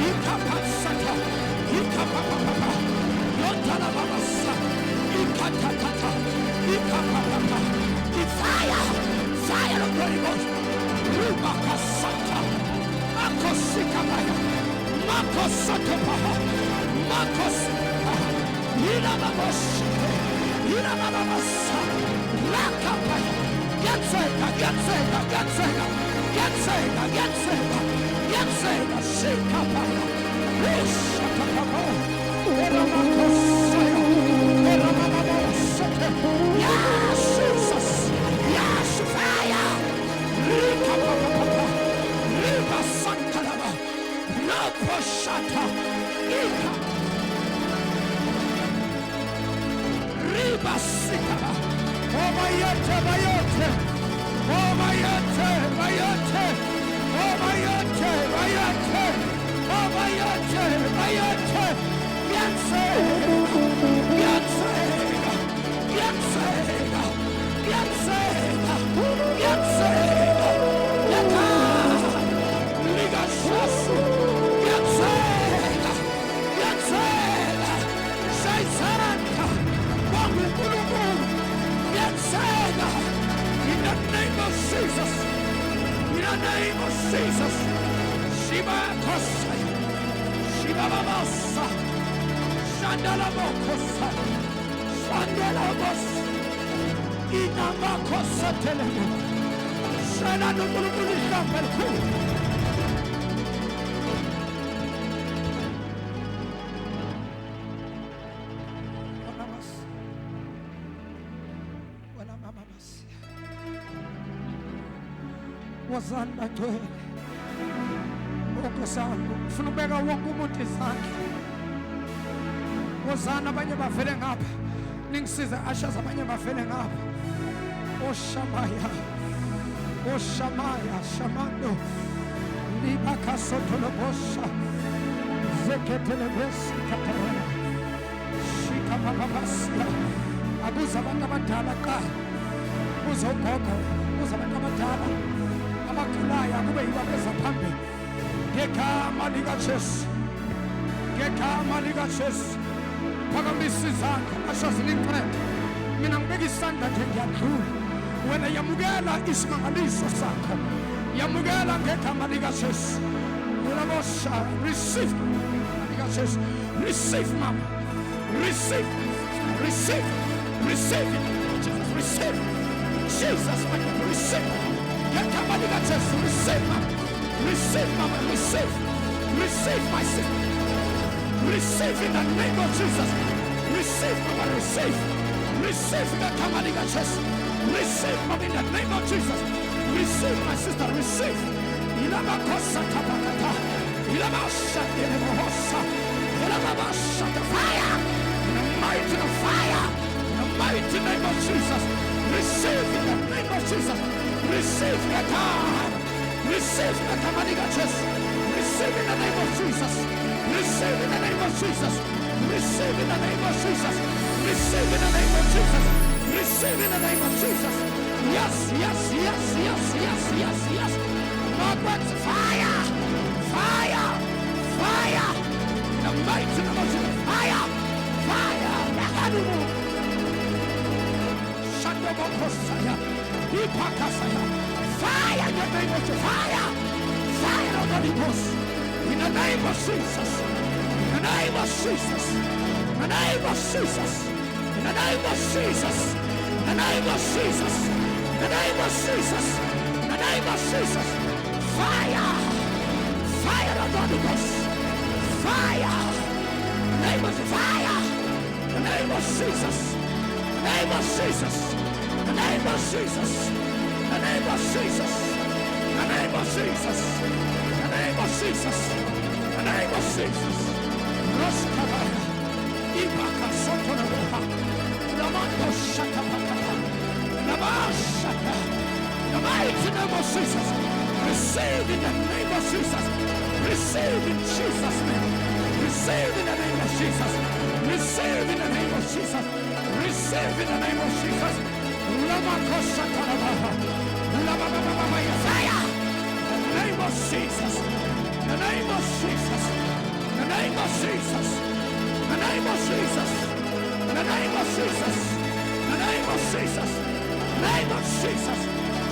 Ikapasata. Ikapapapa. Yotalababasa. Ikatatata. Ikapapapa. Fire! Fire of Holy Ghost. Rubakasata. Makosikabaya. Makosatapaha. Makosatapaha. Ilababosa. Ilababasa. Lakapaya. Get saved. Shikapaya. Rishapapapa. Eramakosaya. Eramamamosate. Yes, Jesus. Yes, fire. Rikapapapa. Ribasantalaba. Raposhata. Ika. Ribasikaba. Oh, bayete. In the name of Jesus. In the name of Jesus. Shiba Kosai. Shiba Babasa. Shandala Bokosa. Shandala Bos. Inama Kosa Telemo. Shana no Bulbulika Perku. wozani bagcwele. Onkosana ufuna ubeka wonke umuntu izandla. Wozani abanye bavele ngapha. Ningisize ashas abanye bavele ngapha. Oshamaya. Oshamaya shamando. Liba kasotolo bosha. Zeketele besi katara. Shika papapasia. Abuza abantu abadala qala. Ubuza ugogo, ubuza abantu abadala. Abakhulayo kube yibo abeza phambili. Ngegama likaJesu. Ngegama likaJesu. Phakamisa izandla ashas lincede. Mina ngibeka isandla nje ngiyadlula. Wena yamukela isimangaliso sakho. Yamukela ngegama likaJesu. Ulabosha receive likaJesu. Receive mama. Receive. Receive. Receive it. Jesus receive. Jesus my God receive. Ngegama likaJesu receive mama. Receive mama. Receive. Receive my sister. Receive in the name of Jesus. Receive mama. Receive. Receive the ngegama likaJesu. Receive mama in the name of Jesus. Receive my sister. Receive. Ilabakosa kabakata. Ilabasha elebohosa. Ilabasha the fire. In the mighty of fire. In the mighty name of Jesus. Receive in the name of Jesus. Receive the God. Receive the Kamadigaches. Receive in the name of Jesus. Receive in the name of Jesus. Receive in the name of Jesus. Receive in the name of Jesus. Receive in the name of Jesus. Yes, yes, yes, yes, yes, yes, yes. Margaret, fire, fire, fire. In the mighty name of Jesus. Fire, fire. Shandobokosaya. Ipakasaya. Fire in the name of Jesus. Fire. Fire of the Holy Ghost. In the name of Jesus. In the name of Jesus. In the name of Jesus. In the name of Jesus. In the name of Jesus. In the name of Jesus. In the name of Jesus. Fire. Fire of the Holy Ghost. Fire. In the name of fire. In the name of Jesus. In the name of Jesus. In the name of Jesus. In the name of Jesus. In the name of Jesus. In the name of Jesus. In the name of Jesus. Roskabaya. Ibaka sotonoha. Lamando shakapaka. Labashaka. In the mighty name of Jesus. Receive in the name of Jesus. Receive in Jesus' name. Receive in the name of Jesus. Receive in the name of Jesus. Receive in the name of Jesus. Fire! In the name of Jesus. In the name of Jesus. In the name of Jesus. In the name of Jesus. In the name of Jesus. In the name of Jesus. In the name of Jesus.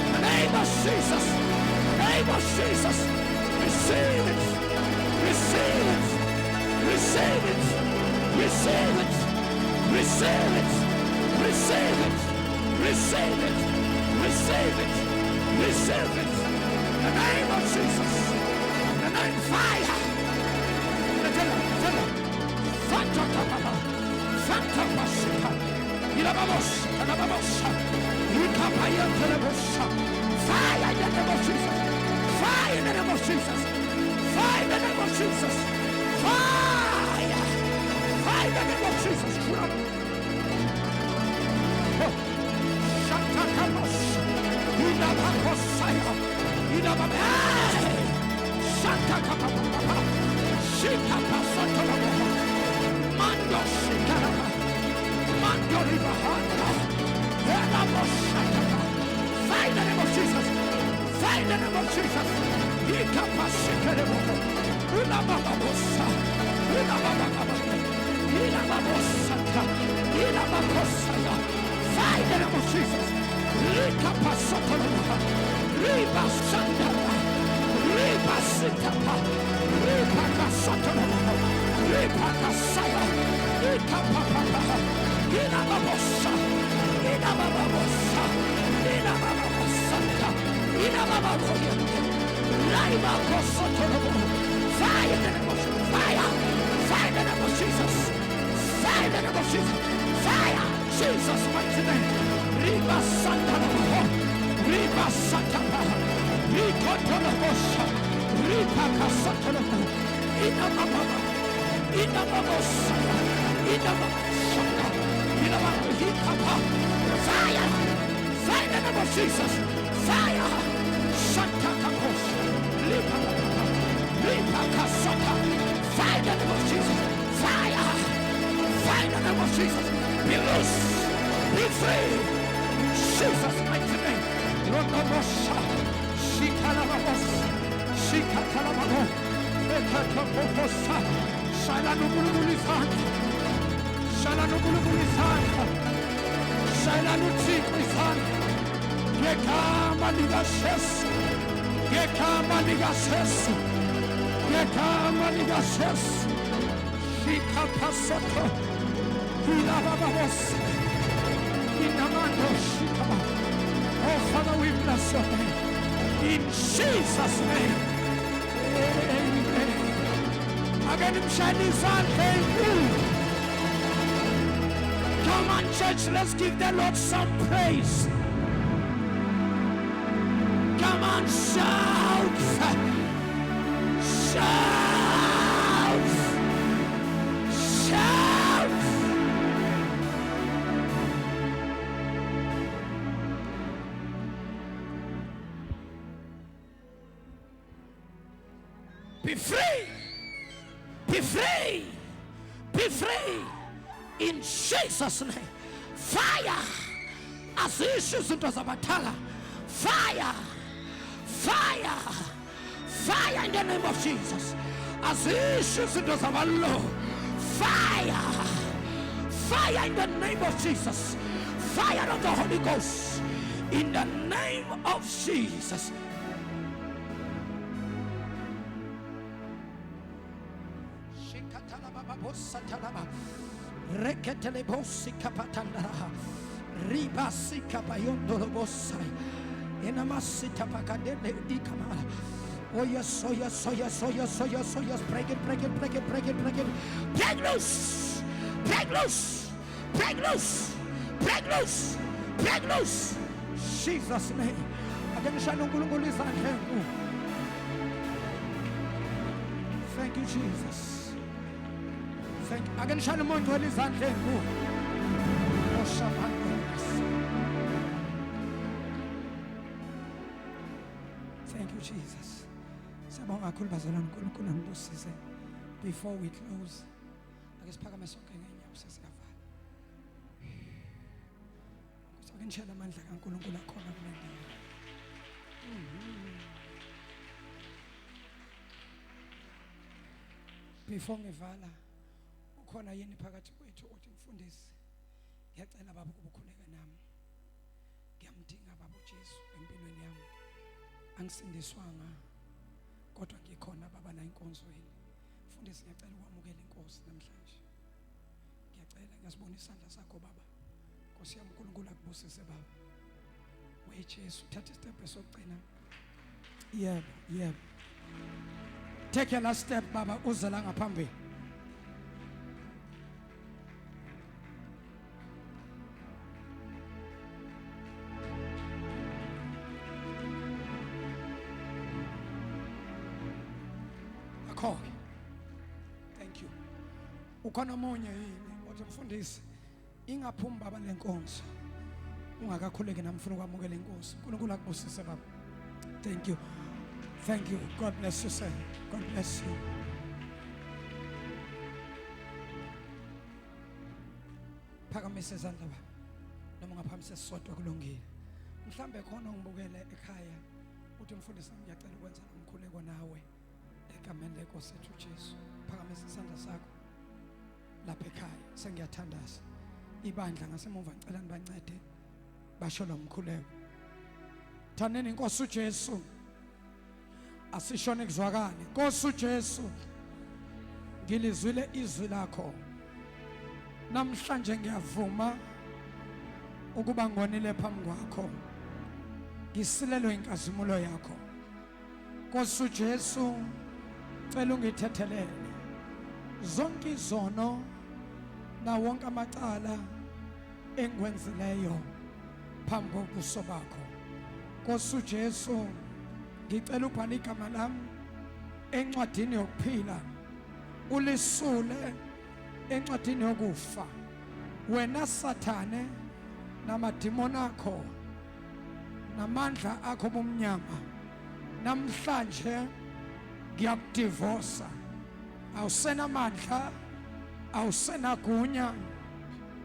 In the name of Jesus. In the name of Jesus. Receive it. Receive it. Receive it. Receive it. Receive it. Receive it. Receive it. Receive it. Receive it. In the name of Jesus. In the name of fire. Fire in the name of Jesus. Fire in the name of Jesus. Fire in the name of Jesus. Fire. Fire in the name of Jesus. Shantakamos. Inabakosaya. Inababay. Shantakapapapa. Shikapasatolamo. Mando shikarama. Mando ribahana. Elaboshataka. Fire in the name of Jesus. Fire in the name of Jesus. Ikapashikeremo. Ulabababosa. Ulababababa. Ilababosata. Ilabakosaya. Fire in the name of Jesus. Likapasatolamo. Ribasandara. Ribasitapa. Ribakasatolamo. Ribakasaya. Ikapapapa. Ilababosa. Ilababosa. Ilababosata. Ilababoya. Laibakosotolamo. Fire in the name of Jesus. Fire. Fire in the name of Jesus. Fire in the name of Jesus. Fire. Jesus mighty name. Riba Santa. Riba Santa. Rikotolobosha, Ripakasatolobo, Inamamama, Inamamosaya, Inamamosaya, Inamamahikapa. Fire! Fire in the name of Jesus! Fire! Shatakakosha, Lipakapa, Ripakasata. Fire in the name of Jesus! Fire! Fire in the name of Jesus! Be loose! Be free! Jesus' mighty name! Rodomosha, Shikalabos, Shikatalababo, Ekataposa, Shalanugulizan, Shalanugulizan, Shalanuzizan, Gekama Ligases, Gekama Ligases, Gekama Ligases, Shikapasoto, Hilababos, Inamando Shikaba. Oh, Father, we bless your name. In Jesus' name. Amen. Again, come on, church, let's give the Lord some praise. Come on, shout. Shout. Shout. Be free. Be free. Be free. In Jesus' name. Fire. As issues into Zabatala. Fire. Fire. Fire in the name of Jesus. As issues into Zabalo. Fire. Fire in the name of Jesus. Fire of the Holy Ghost. In the name of Jesus. Reketele kapatanda riba sika bayondo bosai enamasita pakadele ikama. Oh yes, oh yes, oh yes, oh yes, oh yes, oh yes. Break it, break it, break it, break it, break it. Break loose, break loose, break loose, break loose, break loose. Jesus' name. Thank you, Jesus. Thank you. Again, Shalom to Elizabeth. Thank you, Jesus. Before we close, I guess Pagama Soking and Yosef. I can share the man like Uncle Corner. Before me, Vala. Khona yini phakathi kwethu uthi mfundisi ngiyacela baba ukukhuleka nami ngiyamdinga baba uJesu empilweni yami angisindiswanga kodwa ngikhona baba la enkonzweni mfundisi ngiyacela ukwamukela inkosi namhlanje ngiyacela ngiyasibona isandla sakho baba Nkosi yami uNkulunkulu akubusise baba weJesu thatha step esokugcina yebo take your last step baba uze la ngaphambili Thank you. Ukhona monye yini othi mfundisi ingaphumi baba lenkonzo ungakakhuleki namfuna ukwamukela inkosi uNkulunkulu akubusise baba. Thank you. Thank you. God bless you sir. God bless you. Phakamisa izandla baba. Noma ngaphamisa sisodwa kulungile. Mhlambe khona ungibukele ekhaya uthi mfundisi ngiyacela ukwenza umkhuleko nawe. Egameni lenkosi ethu Jesu phakamisa isandla sakho lapha ekhaya sengiyathandaza ibandla ngasemuva ngicela nibancede basho lo mkhuleko thaneni inkosi uJesu asishone kuzwakala inkosi uJesu ngilizwile izwi lakho namhlanje ngiyavuma ukuba ngonile phambi kwakho ngisilelwe inkazimulo yakho Nkosi uJesu cela ungithethelele zonke izono na wonke amacala engikwenzileyo phambi kobuso bakho Nkosi uJesu ngicela ubhala igama lami encwadini yokuphila ulisule encwadini yokufa. Wena Sathane namadimoni akho namandla akho bomnyama, namhlanje ngiyakudivorsa. Awusenamandla, awusenagunya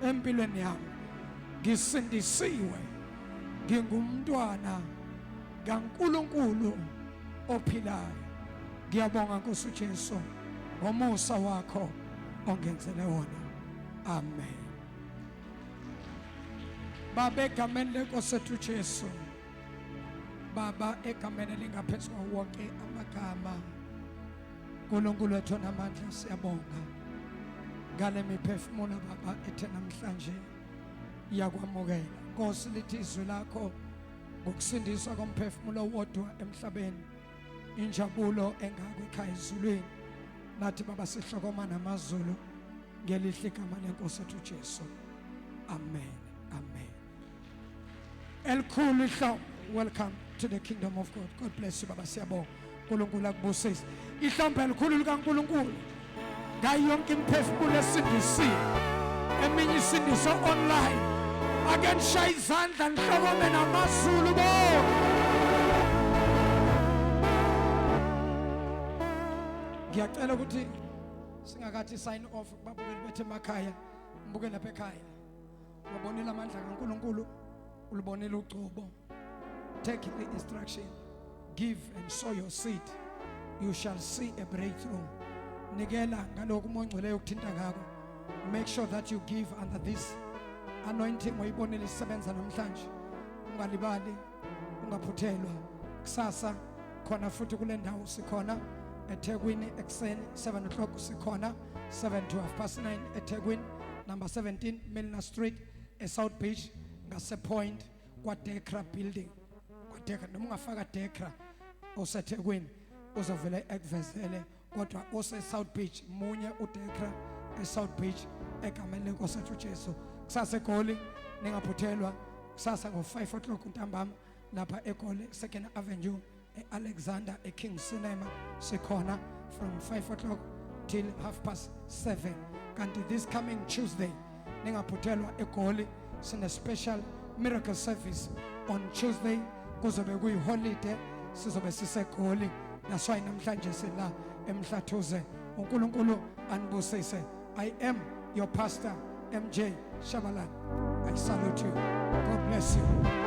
empilweni yami. Ngisindisiwe, ngingumntwana kaNkulunkulu ophilayo. Ngiyabonga Nkosi uJesu ngomusa wakho ongenzele wona. Amen. Baba, egameni leNkosi yethu uJesu, Baba, egameni elingaphezu kwawo wonke amagama, uNkulunkulu wethu namandla, siyabonga ngale miphefumulo Baba ethe namhlanje iyakwamukela. Nkosi, lithi izwi lakho ngokusindiswa komphefumulo wodwa emhlabeni, injabulo engako ekhaya ezulwini. Nathi Baba sihlokoma namazulu ngelihle igama leNkosi yethu uJesu. Amen. Amen. Elikhulu ihlo, welcome to the kingdom of God. God bless you Baba, siyabonga. uNkulunkulu akubusise. Ihlombe elikhulu likaNkulunkulu ngayo yonke imphefumulo esindisiwe, eminye isindiswa online. Ake nishaya izandla nihlokome namazulu bo. Ngiyacela ukuthi singakathi sign off babukeli bethu emakhaya, mbuke lapha ekhaya. Ubonile amandla kaNkulunkulu, ulibonile uGcobo. Take the instruction, give and sow your seed, you shall see a breakthrough. Nikela ngalokho umongcwele ukuthinta ngakho. Make sure that you give under this anointing oyibonile isebenza namhlanje. Ungalibali, ungaphuthelwa. Kusasa khona futhi kule ndawo sikhona eThekwini ekseni 7 o'clock, sikhona 7 to 9:30 eThekwini, number 17 Milner Street eSouth Beach, ngase point kwaDekra building. KwaDekra noma ungafaka Dekra oseThekwini uzovela ekuvezele, kodwa ose-South Beach munye uDekra eSouth Beach egameni leNkosi yethu uJesu. Kusasa eGoli ningaphuthelwa, kusasa ngo-5 o'clock ntambama lapha eGoli 2nd Avenue eAlexander eKing Cinema sikhona from 5 o'clock till 7:30. Kanti this coming Tuesday ningaphuthelwa eGoli sine special miracle service on Tuesday, kuzobe kuyiholiday, sizobe siseGoli. That's why namhlanje sila MHLATHUZE. uNkulunkulu anibusise. I am your pastor MJ Tshabalala. I salute you. God bless you.